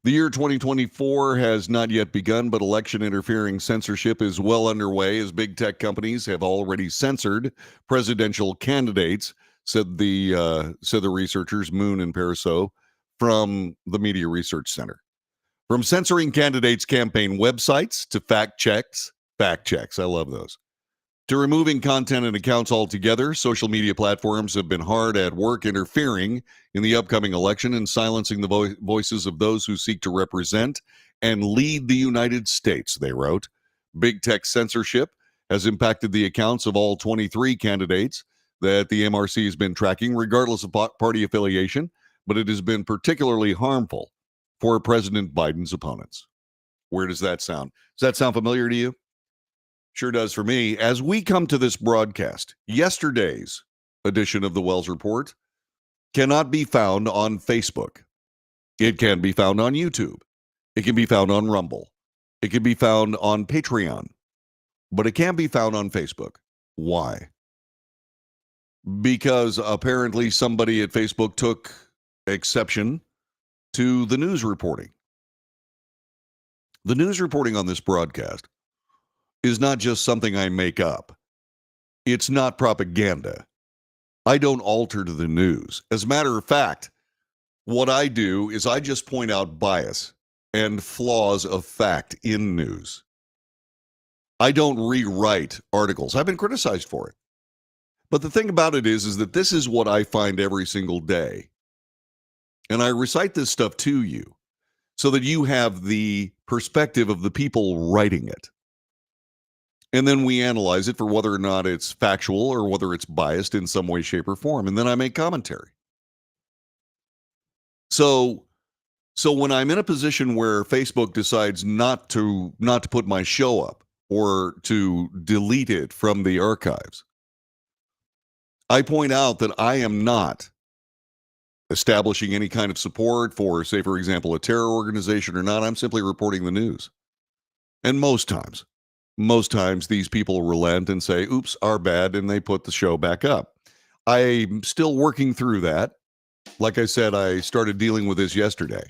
The year 2024 has not yet begun, but election-interfering censorship is well underway as big tech companies have already censored presidential candidates, said the researchers Moon and Pariseau from the Media Research Center. From censoring candidates' campaign websites to fact checks, I love those, to removing content and accounts altogether, social media platforms have been hard at work interfering in the upcoming election and silencing the voices of those who seek to represent and lead the United States, they wrote. Big tech censorship has impacted the accounts of all 23 candidates that the MRC has been tracking, regardless of party affiliation, but it has been particularly harmful for President Biden's opponents. Where does that sound? Does that sound familiar to you? Sure does for me. As we come to this broadcast, yesterday's edition of the Wells Report cannot be found on Facebook. It can be found on YouTube. It can be found on Rumble. It can be found on Patreon. But it can't be found on Facebook. Why? Because apparently somebody at Facebook took exception to the news reporting. The news reporting on this broadcast is not just something I make up. It's not propaganda. I don't alter to the news. As a matter of fact, what I do is I just point out bias and flaws of fact in news. I don't rewrite articles. I've been criticized for it. But the thing about it is that this is what I find every single day. And I recite this stuff to you so that you have the perspective of the people writing it. And then we analyze it for whether or not it's factual or whether it's biased in some way, shape, or form. And then I make commentary. So when I'm in a position where Facebook decides not to put my show up or to delete it from the archives, I point out that I am not establishing any kind of support for, say, for example, a terror organization or not. I'm simply reporting the news. And most times these people relent and say, oops, our bad, and they put the show back up. I'm still working through that. Like I said, I started dealing with this yesterday.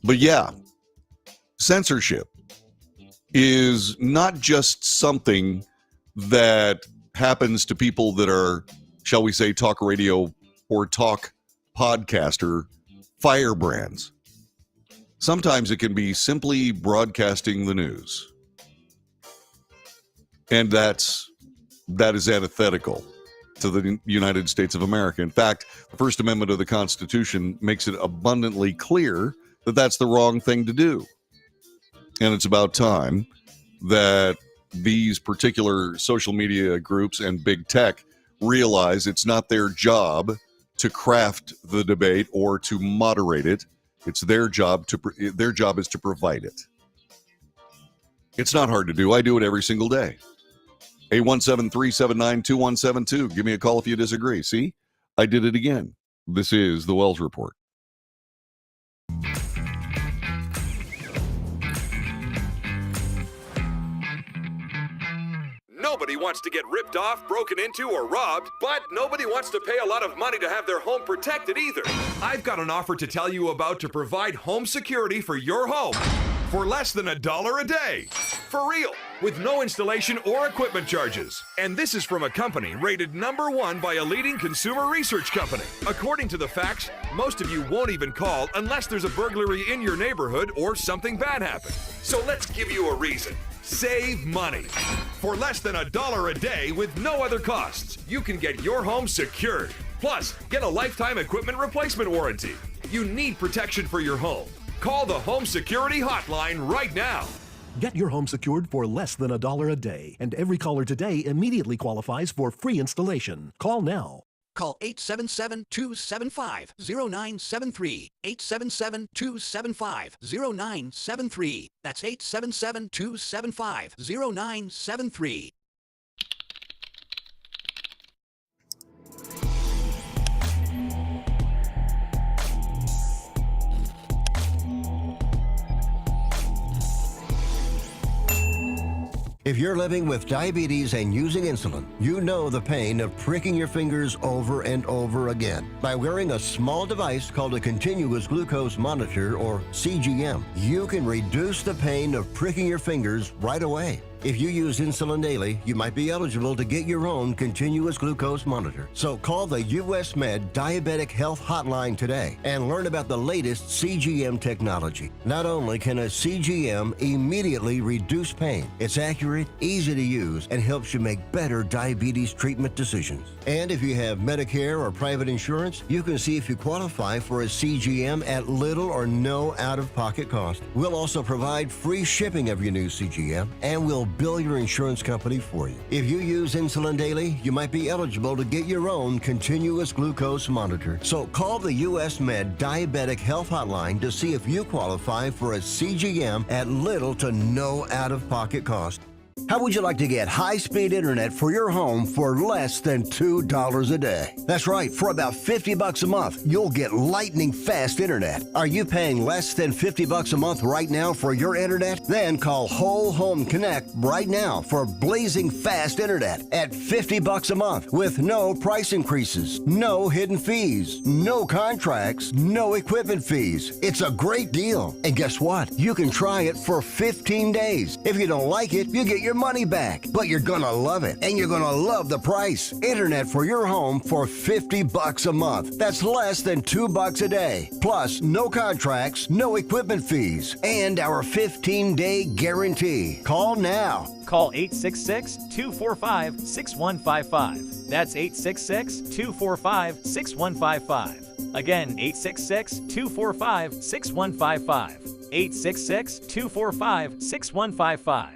But yeah, censorship is not just something that happens to people that are, shall we say, talk radio or talk podcaster firebrands. Sometimes it can be simply broadcasting the news. And that is antithetical to the United States of America. In fact, the First Amendment of the Constitution makes it abundantly clear that that's the wrong thing to do. And it's about time that these particular social media groups and big tech realize it's not their job to craft the debate or to moderate it. It's their job their job is to provide it. It's not hard to do. I do it every single day. 817-379-2172. Give me a call if you disagree. See, I did it again. This is the Wells Report. Nobody wants to get ripped off, broken into, or robbed, but nobody wants to pay a lot of money to have their home protected either. I've got an offer to tell you about to provide home security for your home. for less than $1 a day. For real, with no installation or equipment charges. And this is from a company rated #1 by a leading consumer research company. According to the facts, most of you won't even call unless there's a burglary in your neighborhood or something bad happened. So let's give you a reason. Save money. For less than $1 a day with no other costs, you can get your home secured. Plus, get a lifetime equipment replacement warranty. You need protection for your home. Call the Home Security Hotline right now. Get your home secured for less than $1 a day, and every caller today immediately qualifies for free installation. Call now. Call 877-275-0973. 877-275-0973. That's 877-275-0973. If you're living with diabetes and using insulin, you know the pain of pricking your fingers over and over again. By wearing a small device called a continuous glucose monitor, or CGM, you can reduce the pain of pricking your fingers right away. If you use insulin daily, you might be eligible to get your own continuous glucose monitor. So call the US Med Diabetic Health Hotline today and learn about the latest CGM technology. Not only can a CGM immediately reduce pain, it's accurate, easy to use, and helps you make better diabetes treatment decisions. And if you have Medicare or private insurance, you can see if you qualify for a CGM at little or no out-of-pocket cost. We'll also provide free shipping of your new CGM, and we'll bill your insurance company for you. If you use insulin daily, you might be eligible to get your own continuous glucose monitor. So call the US Med Diabetic Health Hotline to see if you qualify for a CGM at little to no out-of-pocket cost. How would you like to get high-speed internet for your home for less than $2 a day? That's right, for about $50 a month, you'll get lightning fast internet. Are you paying less than $50 a month right now for your internet? Then call Whole Home Connect right now for blazing fast internet at $50 a month with no price increases, no hidden fees, no contracts, no equipment fees. It's a great deal. And guess what? You can try it for 15 days. If you don't like it, you get your money back, but you're gonna love it, and you're gonna love the price. Internet for your home for $50 a month. That's less than $2 a day. Plus, no contracts, no equipment fees, and our 15-day guarantee. Call now. Call 866-245-6155. That's 866-245-6155. Again, 866-245-6155. 866-245-6155.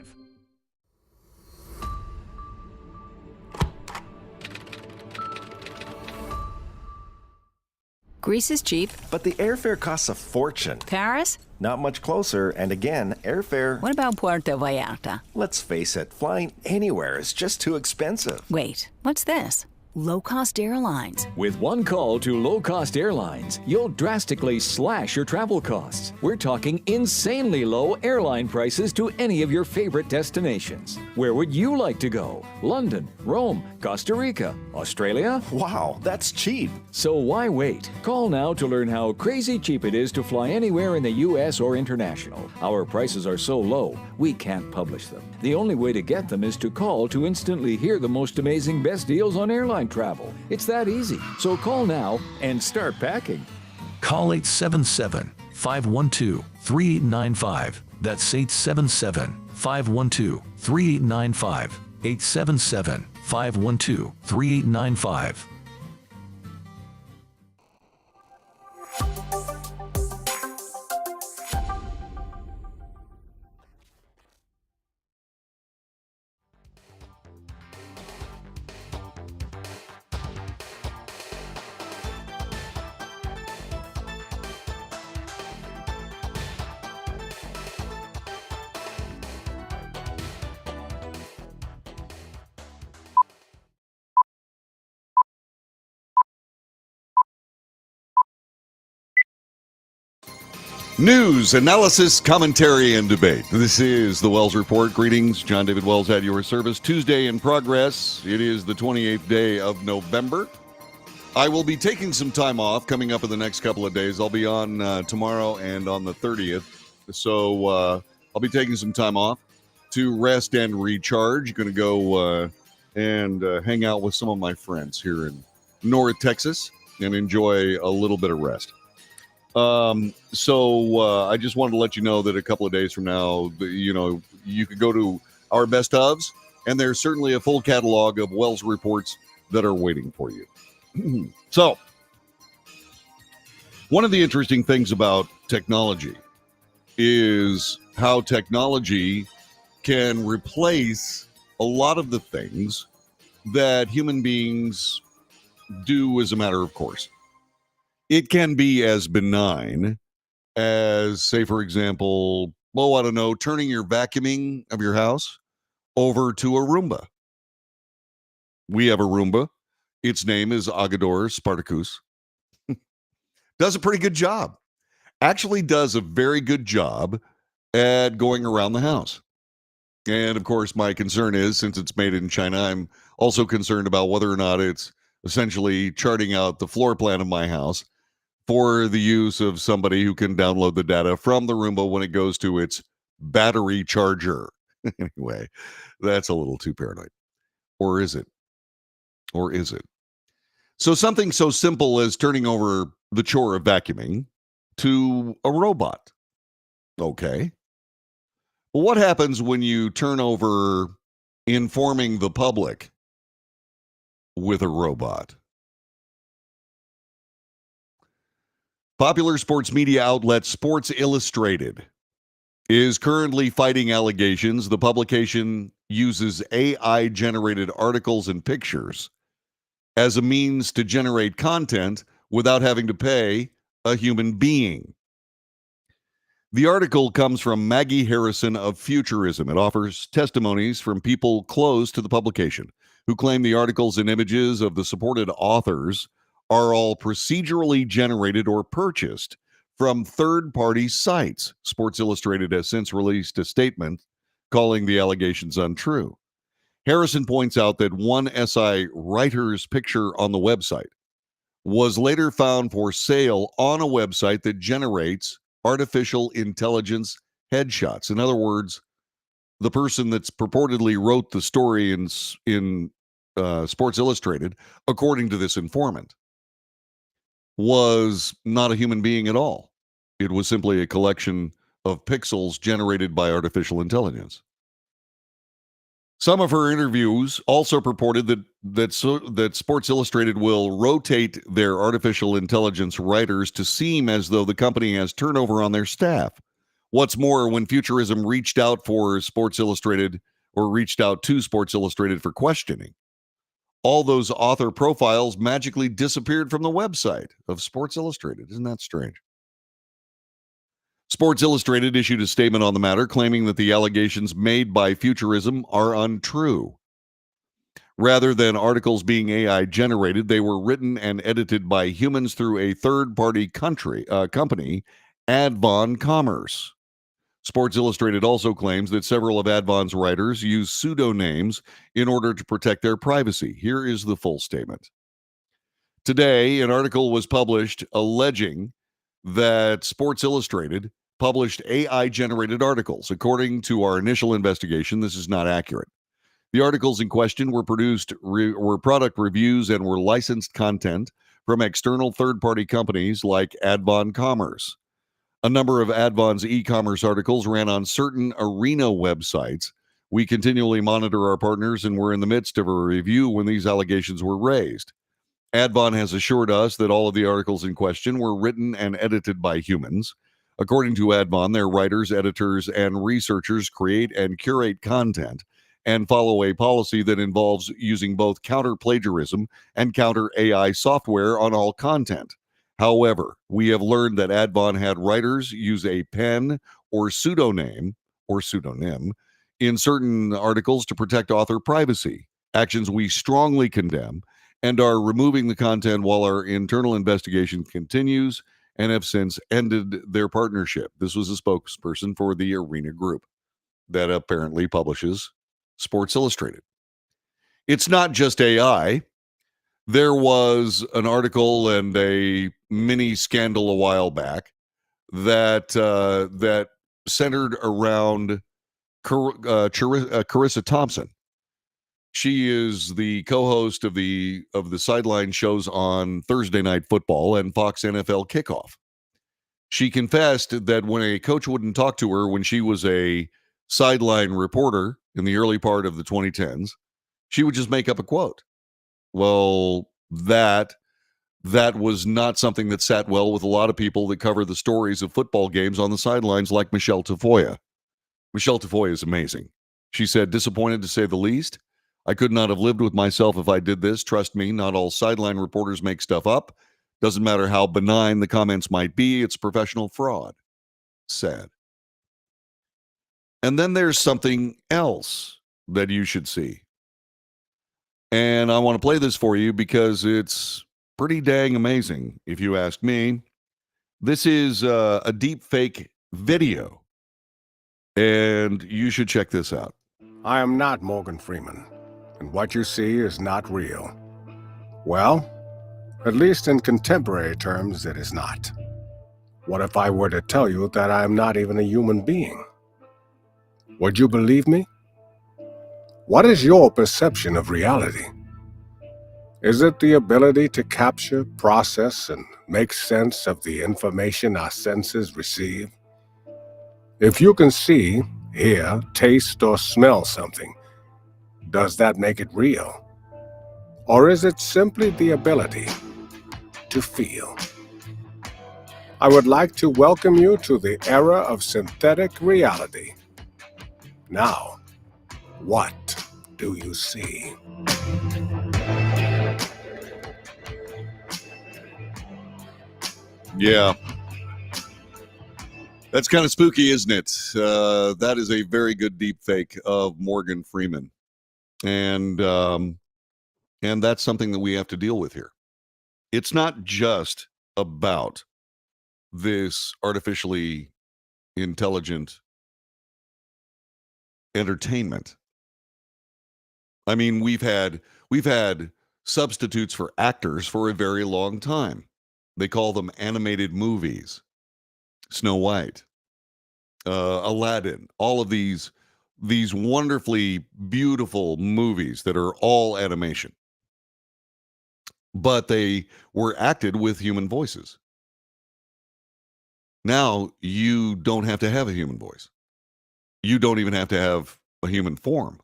Greece is cheap. But the airfare costs a fortune. Paris? Not much closer, and again, airfare... What about Puerto Vallarta? Let's face it, flying anywhere is just too expensive. Wait, what's this? Low-cost airlines. With one call to low-cost airlines, you'll drastically slash your travel costs. We're talking insanely low airline prices to any of your favorite destinations. Where would you like to go? London, Rome, Costa Rica, Australia? Wow, that's cheap. So why wait? Call now to learn how crazy cheap it is to fly anywhere in the U.S. or international. Our prices are so low, we can't publish them. The only way to get them is to call to instantly hear the most amazing best deals on airline travel. It's that easy. So call now and start packing. Call 877-512-3895. That's 877-512-3895. 877-512-3895. News, analysis, commentary, and debate. This is the Wells Report. Greetings. John David Wells at your service. Tuesday in progress. It is the 28th day of November. I will be taking some time off coming up in the next couple of days. I'll be on tomorrow and on the 30th. So I'll be taking some time off to rest and recharge. Going to go and hang out with some of my friends here in North Texas and enjoy a little bit of rest. So I just wanted to let you know that a couple of days from now, you could go to our best ofs, and there's certainly a full catalog of Wells reports that are waiting for you. So one of the interesting things about technology is how technology can replace a lot of the things that human beings do as a matter of course. It can be as benign as, say, for example, I don't know, turning your vacuuming of your house over to a Roomba. We have a Roomba. Its name is Agador Spartacus. Does a pretty good job. Actually does a very good job at going around the house. And of course, my concern is, since it's made in China, I'm also concerned about whether or not it's essentially charting out the floor plan of my house for the use of somebody who can download the data from the Roomba when it goes to its battery charger. Anyway, that's a little too paranoid. Or is it? Or is it? So something so simple as turning over the chore of vacuuming to a robot. Okay. Well, what happens when you turn over informing the public with a robot? Popular sports media outlet Sports Illustrated is currently fighting allegations the publication uses AI-generated articles and pictures as a means to generate content without having to pay a human being. The article comes from Maggie Harrison of Futurism. It offers testimonies from people close to the publication who claim the articles and images of the supported authors are all procedurally generated or purchased from third-party sites. Sports Illustrated has since released a statement calling the allegations untrue. Harrison points out that one SI writer's picture on the website was later found for sale on a website that generates artificial intelligence headshots. In other words, the person that's purportedly wrote the story in Sports Illustrated, according to this informant, was not a human being at all. It was simply a collection of pixels generated by artificial intelligence. Some of her interviews also purported that Sports Illustrated will rotate their artificial intelligence writers to seem as though the company has turnover on their staff. What's more, when Futurism reached out to Sports Illustrated for questioning, all those author profiles magically disappeared from the website of Sports Illustrated. Isn't that strange? Sports Illustrated issued a statement on the matter, claiming that the allegations made by Futurism are untrue. Rather than articles being AI generated, they were written and edited by humans through a third-party company, Advon Commerce. Sports Illustrated also claims that several of Advon's writers use pseudonames in order to protect their privacy. Here is the full statement. Today, an article was published alleging that Sports Illustrated published AI-generated articles. According to our initial investigation, this is not accurate. The articles in question were were product reviews and were licensed content from external third-party companies like Advon Commerce. A number of Advon's e-commerce articles ran on certain arena websites. We continually monitor our partners and were in the midst of a review when these allegations were raised. Advon has assured us that all of the articles in question were written and edited by humans. According to Advon, their writers, editors, and researchers create and curate content and follow a policy that involves using both counter-plagiarism and counter-AI software on all content. However, we have learned that Advon had writers use a pen or pseudonym in certain articles to protect author privacy, actions we strongly condemn, and are removing the content while our internal investigation continues and have since ended their partnership. This was a spokesperson for the Arena Group that apparently publishes Sports Illustrated. It's not just AI. There was an article and a mini scandal a while back that centered around Carissa Thompson. She is the co-host of the sideline shows on Thursday Night Football and Fox NFL Kickoff. She confessed that when a coach wouldn't talk to her when she was a sideline reporter in the early part of the 2010s, she would just make up a quote. Well, that was not something that sat well with a lot of people that cover the stories of football games on the sidelines, like Michelle Tafoya. Michelle Tafoya is amazing. She said, disappointed to say the least. I could not have lived with myself if I did this. Trust me, not all sideline reporters make stuff up. Doesn't matter how benign the comments might be, it's professional fraud. Sad. And then there's something else that you should see. And I want to play this for you because it's pretty dang amazing, if you ask me. This is a deep fake video, and you should check this out. I am not Morgan Freeman, and what you see is not real. Well, at least in contemporary terms, it is not. What if I were to tell you that I am not even a human being? Would you believe me? What is your perception of reality? Is it the ability to capture, process, and make sense of the information our senses receive? If you can see, hear, taste, or smell something, does that make it real? Or is it simply the ability to feel? I would like to welcome you to the era of synthetic reality. Now, what do you see? Yeah. That's kind of spooky, isn't it? That is a very good deep fake of Morgan Freeman. And that's something that we have to deal with here. It's not just about this artificially intelligent entertainment. I mean, we've had substitutes for actors for a very long time. They call them animated movies. Snow White, Aladdin, all of these wonderfully beautiful movies that are all animation. But they were acted with human voices. Now you don't have to have a human voice. You don't even have to have a human form.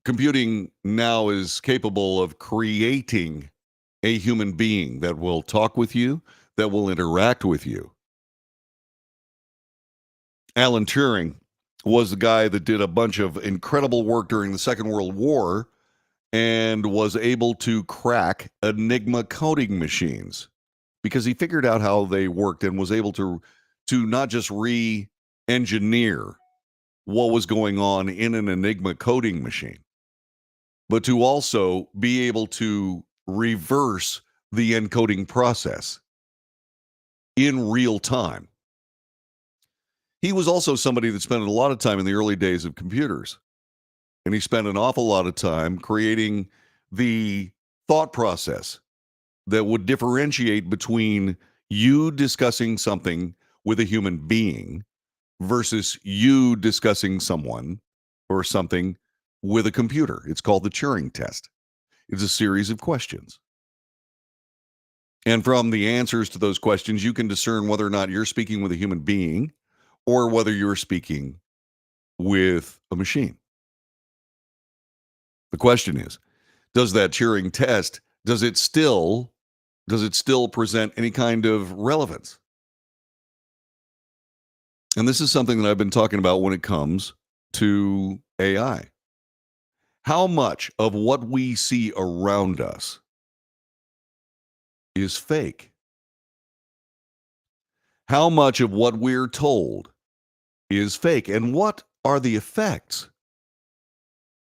Computing now is capable of creating a human being that will talk with you, that will interact with you. Alan Turing was the guy that did a bunch of incredible work during the Second World War and was able to crack Enigma coding machines because he figured out how they worked and was able to not just re-engineer what was going on in an Enigma coding machine, but to also be able to reverse the encoding process in real time. He was also somebody that spent a lot of time in the early days of computers. And he spent an awful lot of time creating the thought process that would differentiate between you discussing something with a human being versus you discussing someone or something with a computer. It's called the Turing test. It's a series of questions. And from the answers to those questions, you can discern whether or not you're speaking with a human being or whether you're speaking with a machine. The question is, does that Turing test, does it still present any kind of relevance? And this is something that I've been talking about when it comes to AI. How much of what we see around us is fake? How much of what we're told is fake? And what are the effects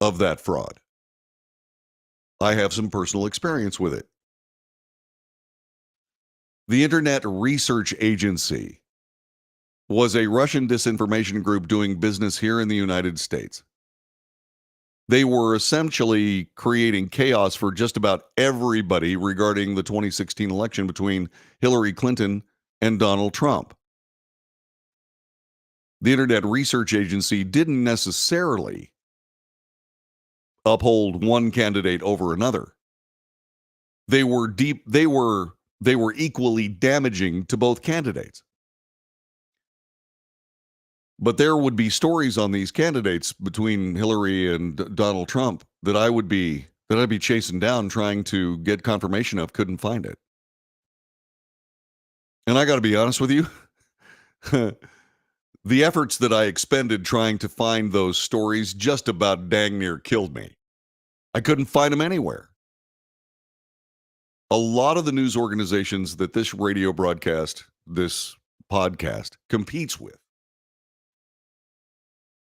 of that fraud? I have some personal experience with it. The Internet Research Agency was a Russian disinformation group doing business here in the United States. They were essentially creating chaos for just about everybody regarding the 2016 election between Hillary Clinton and Donald Trump. the Internet Research Agency didn't necessarily uphold one candidate over another. They were equally damaging to both candidates. But there would be stories on these candidates between Hillary and Donald Trump that I'd be chasing down trying to get confirmation of, couldn't find it. And I got to be honest with you, the efforts that I expended trying to find those stories just about dang near killed me. I couldn't find them anywhere. A lot of the news organizations that this radio broadcast, this podcast, competes with,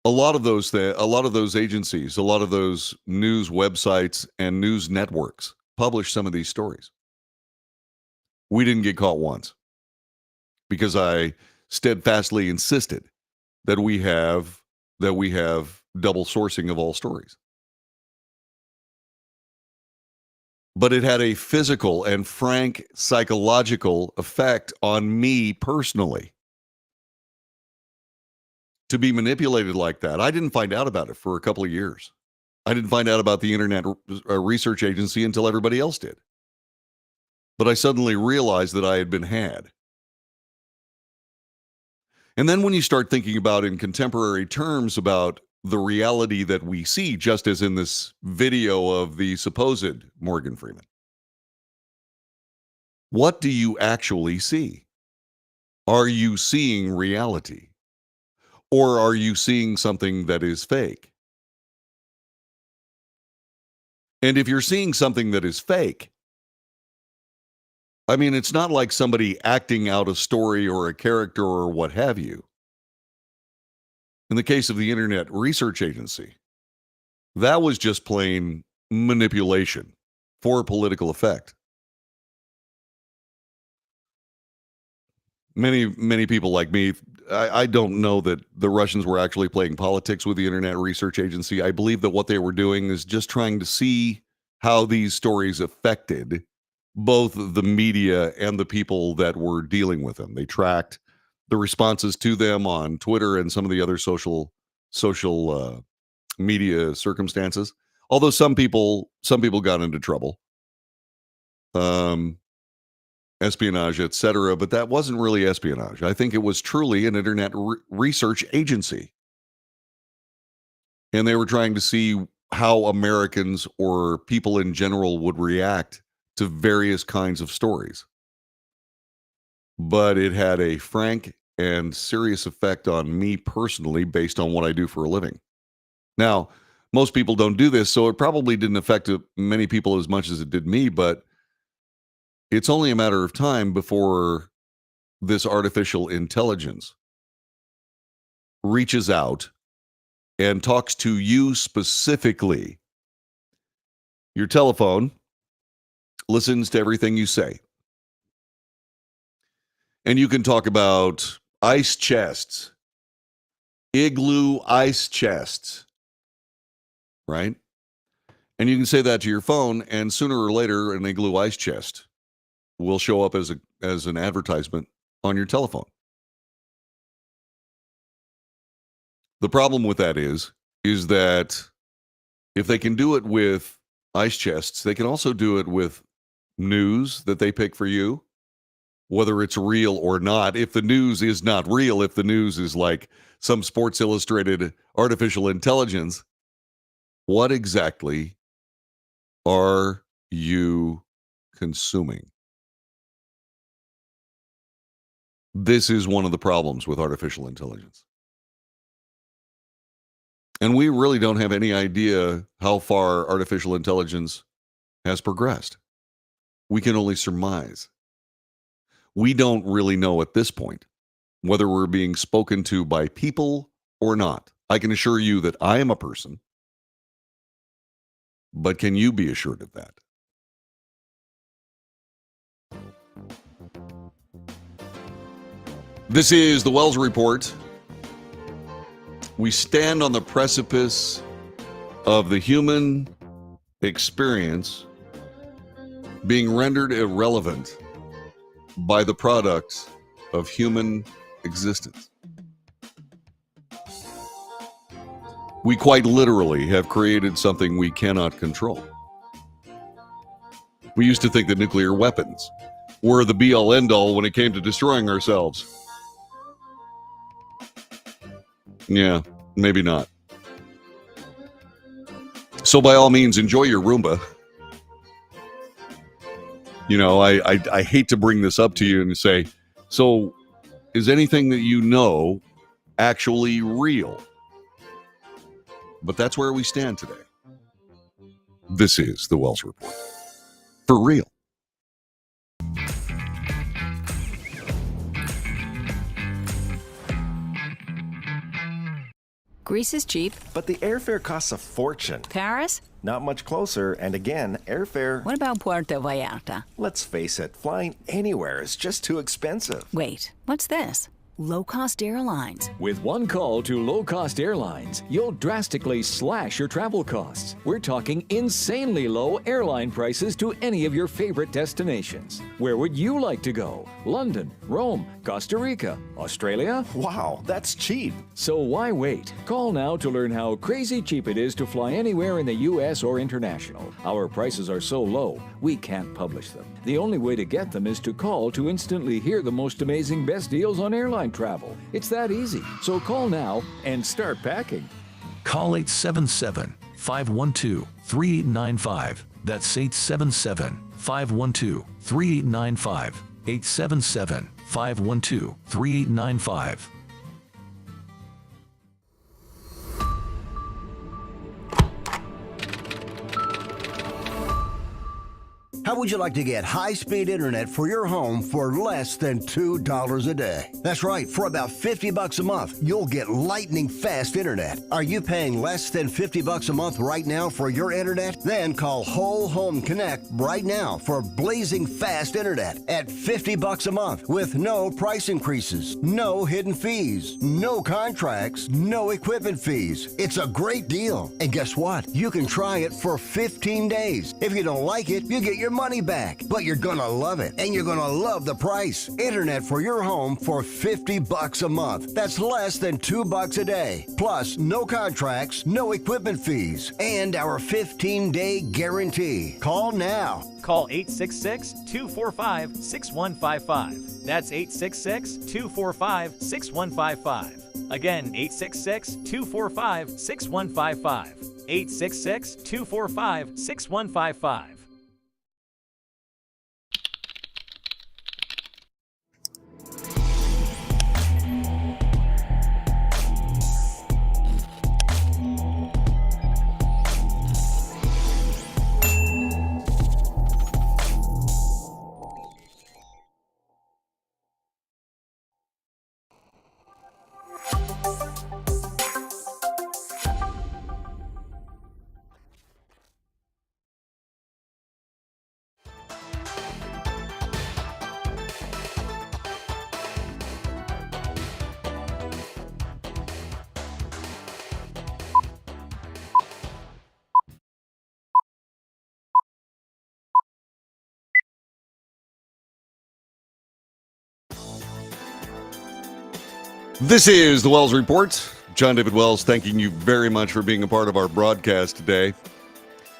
a lot of those agencies, a lot of those news websites and news networks publish some of these stories. We didn't get caught once because I steadfastly insisted that we have double sourcing of all stories. But it had a physical and frank psychological effect on me personally. To be manipulated like that. I didn't find out about it for a couple of years. I didn't find out about the Internet Research Agency until everybody else did. But I suddenly realized that I had been had. And then when you start thinking about in contemporary terms about the reality that we see, just as in this video of the supposed Morgan Freeman, what do you actually see? Are you seeing reality? Or are you seeing something that is fake? And if you're seeing something that is fake, I mean, it's not like somebody acting out a story or a character or what have you. In the case of the Internet Research Agency, that was just plain manipulation for political effect. Many people like me, I don't know that the Russians were actually playing politics with the Internet Research Agency. I believe that what they were doing is just trying to see how these stories affected both the media and the people that were dealing with them. They tracked the responses to them on Twitter and some of the other social media circumstances. Although some people got into trouble. Espionage, etc., but that wasn't really espionage. I think it was truly an Internet Research Agency. And they were trying to see how Americans or people in general would react to various kinds of stories. But it had a frank and serious effect on me personally based on what I do for a living. Now, most people don't do this, so it probably didn't affect many people as much as it did me, but it's only a matter of time before this artificial intelligence reaches out and talks to you specifically. Your telephone listens to everything you say. And you can talk about ice chests, igloo ice chests, right? And you can say that to your phone, and sooner or later, an igloo ice chest will show up as an advertisement on your telephone. The problem with that is that if they can do it with ice chests, they can also do it with news that they pick for you, whether it's real or not. If the news is not real, if the news is like some Sports Illustrated artificial intelligence, what exactly are you consuming? This is one of the problems with artificial intelligence. And we really don't have any idea how far artificial intelligence has progressed. We can only surmise. We don't really know at this point whether we're being spoken to by people or not. I can assure you that I am a person, but can you be assured of that? This is the Wells Report. We stand on the precipice of the human experience being rendered irrelevant by the products of human existence. We quite literally have created something we cannot control. We used to think that nuclear weapons were the be-all end-all when it came to destroying ourselves. Yeah, maybe not. So by all means, enjoy your Roomba. You know, I hate to bring this up to you and say, so is anything that you know actually real? But that's where we stand today. This is the Wells Report. For real. Greece is cheap. But the airfare costs a fortune. Paris? Not much closer, and again, airfare... What about Puerto Vallarta? Let's face it, flying anywhere is just too expensive. Wait, what's this? Low-cost airlines. With one call to low-cost airlines, you'll drastically slash your travel costs. We're talking insanely low airline prices to any of your favorite destinations. Where would you like to go? London, Rome, Costa Rica, Australia? Wow, that's cheap. So why wait? Call now to learn how crazy cheap it is to fly anywhere in the U.S. or international. Our prices are so low, we can't publish them. The only way to get them is to call to instantly hear the most amazing best deals on airline travel. It's that easy. So call now and start packing. Call 877-512-3895. That's 877-512-3895. 877-512-3895. How would you like to get high-speed internet for your home for less than $2 a day? That's right, for about $50 a month, you'll get lightning fast internet. Are you paying less than $50 a month right now for your internet? Then call Whole Home Connect right now for blazing fast internet at $50 a month with no price increases, no hidden fees, no contracts, no equipment fees. It's a great deal. And guess what? You can try it for 15 days. If you don't like it, you get your money back, but you're gonna love it, and you're gonna love the price. Internet for your home for $50 a month. That's less than $2 a day. Plus, no contracts, no equipment fees, and our 15-day guarantee. Call now. Call 866-245-6155. That's 866-245-6155. Again, 866-245-6155. 866-245-6155. This is the Wells Report. John David Wells, thanking you very much for being a part of our broadcast today.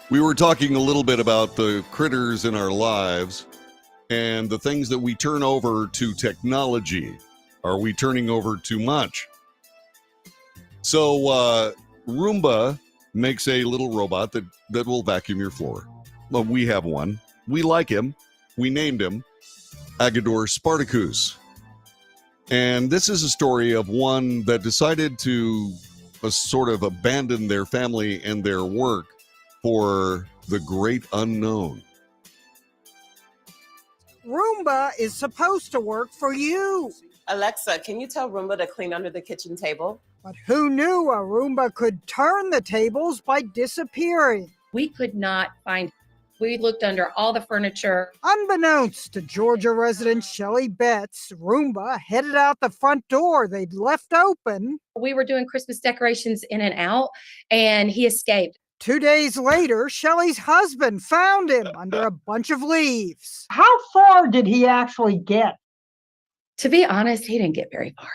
We were talking a little bit about the critters in our lives and the things that we turn over to technology. Are we turning over too much? So Roomba makes a little robot that will vacuum your floor. Well, we have one. We like him. We named him Agador Spartacus. And this is a story of one that decided to sort of abandon their family and their work for the great unknown. Roomba is supposed to work for you. Alexa, can you tell Roomba to clean under the kitchen table? But who knew a Roomba could turn the tables by disappearing? We could not find. We looked under all the furniture. Unbeknownst to Georgia resident Shelley Betts, Roomba headed out the front door they'd left open. We were doing Christmas decorations in and out, and he escaped. 2 days later, Shelley's husband found him under a bunch of leaves. How far did he actually get? To be honest, he didn't get very far.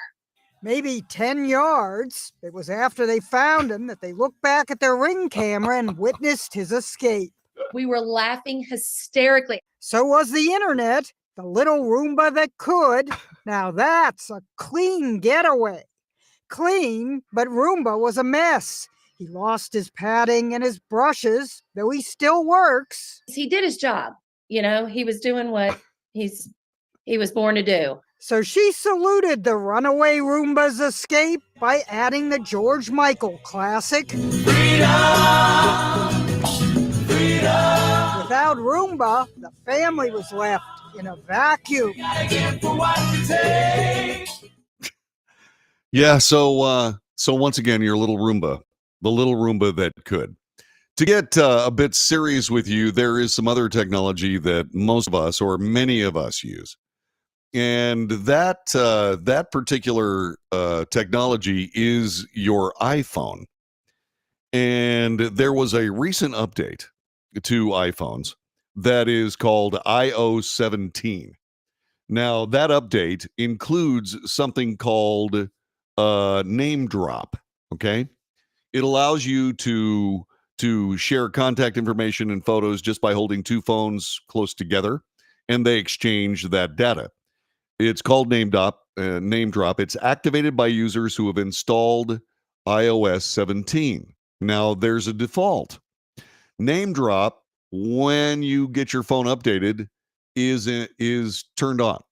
maybe 10 yards. It was after they found him that they looked back at their Ring camera and witnessed his escape. We were laughing hysterically. So was the internet, the little Roomba that could. Now that's a clean getaway. Clean, but Roomba was a mess. He lost his padding and his brushes, though he still works. He did his job. You know, he was doing what he was born to do. So she saluted the runaway Roomba's escape by adding the George Michael classic. Freedom! Freedom! Without Roomba, the family was left in a vacuum. Yeah, so once again, your little Roomba, the little Roomba that could. To get a bit serious with you, there is some other technology that most of us, or many of us, use. And that particular technology is your iPhone. And there was a recent update to iPhones that is called iOS 17. Now, that update includes something called name drop, okay? It allows you to share contact information and photos just by holding two phones close together, and they exchange that data. It's called name drop. It's activated by users who have installed iOS 17. Now, there's a default. Name drop, when you get your phone updated, is turned on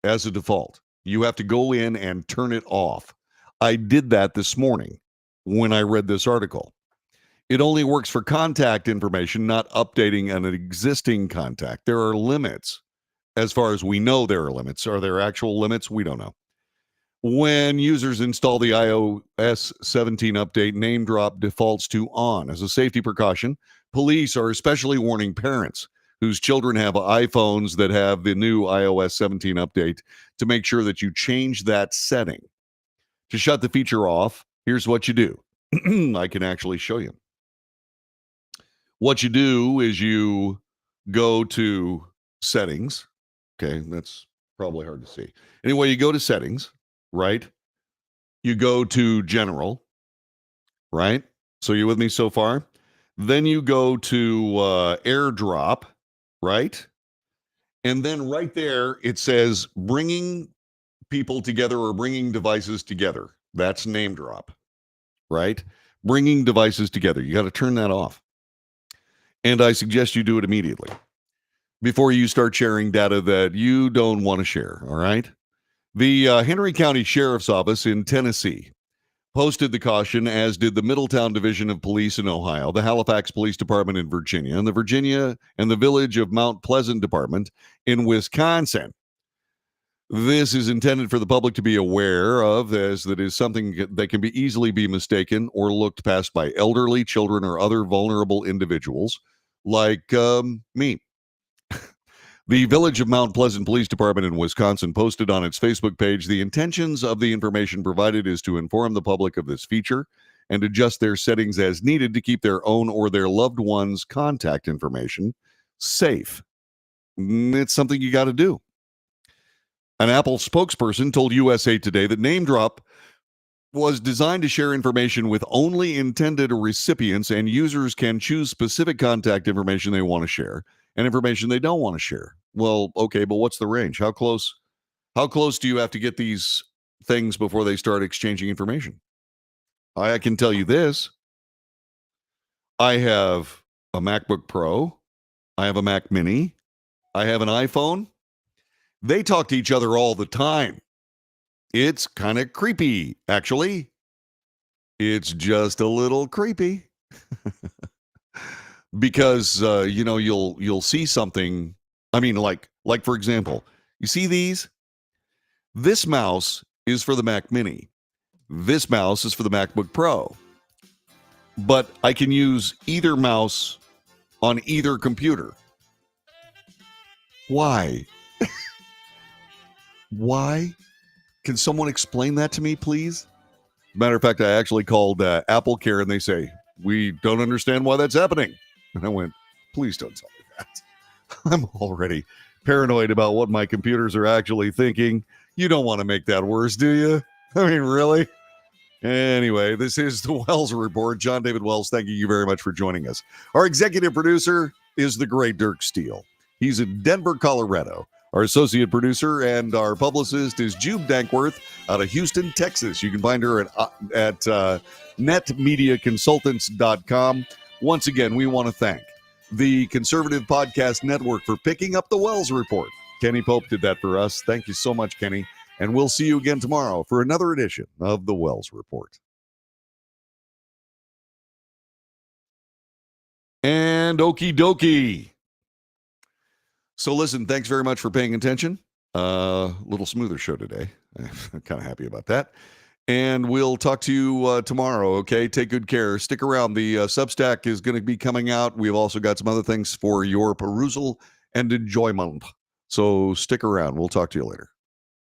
as a default. You have to go in and turn it off. I did that this morning when I read this article. It only works for contact information, not updating an existing contact. There are limits. As far as we know, there are limits. Are there actual limits? We don't know. When users install the iOS 17 update, name drop defaults to on. As a safety precaution, police are especially warning parents whose children have iPhones that have the new iOS 17 update to make sure that you change that setting. To shut the feature off, here's what you do. I can actually show you. What you do is you go to settings. Okay, that's probably hard to see. Anyway, you go to settings, right? You go to general, right? So you with me so far? Then you go to AirDrop, right? And then right there, it says bringing people together or bringing devices together. That's name drop, right? Bringing devices together. You got to turn that off. And I suggest you do it immediately before you start sharing data that you don't want to share, all right? The Henry County Sheriff's Office in Tennessee posted the caution, as did the Middletown Division of Police in Ohio, the Halifax Police Department in Virginia, and the Virginia and the Village of Mount Pleasant Department in Wisconsin. This is intended for the public to be aware of, as that is something that can be easily be mistaken or looked past by elderly, children, or other vulnerable individuals like me. The Village of Mount Pleasant Police Department in Wisconsin posted on its Facebook page, the intentions of the information provided is to inform the public of this feature and adjust their settings as needed to keep their own or their loved ones' contact information safe. It's something you got to do. An Apple spokesperson told USA Today that name drop was designed to share information with only intended recipients, and users can choose specific contact information they want to share and information they don't want to share. Well, okay, but what's the range? How close do you have to get these things before they start exchanging information? I can tell you this. I have a MacBook Pro. I have a Mac Mini. I have an iPhone. They talk to each other all the time. It's kind of creepy, actually. It's just a little creepy. Because you'll see something. I mean, like for example, you see these? This mouse is for the Mac Mini. This mouse is for the MacBook Pro. But I can use either mouse on either computer. Why? Why? Can someone explain that to me, please? Matter of fact, I actually called Apple Care, and they say, we don't understand why that's happening. And I went, please don't tell me that. I'm already paranoid about what my computers are actually thinking. You don't want to make that worse, do you? I mean, really? Anyway, this is the Wells Report. John David Wells, thank you very much for joining us. Our executive producer is the great Dirk Steele. He's in Denver, Colorado. Our associate producer and our publicist is Jube Dankworth out of Houston, Texas. You can find her at netmediaconsultants.com. Once again, we want to thank the Conservative Podcast Network for picking up the Wells Report. Kenny Pope did that for us. Thank you so much, Kenny. And we'll see you again tomorrow for another edition of the Wells Report. And okie dokie. So listen, thanks very much for paying attention. Little smoother show today. I'm kind of happy about that. And we'll talk to you tomorrow, okay? Take good care. Stick around. The Substack is going to be coming out. We've also got some other things for your perusal and enjoyment. So stick around. We'll talk to you later.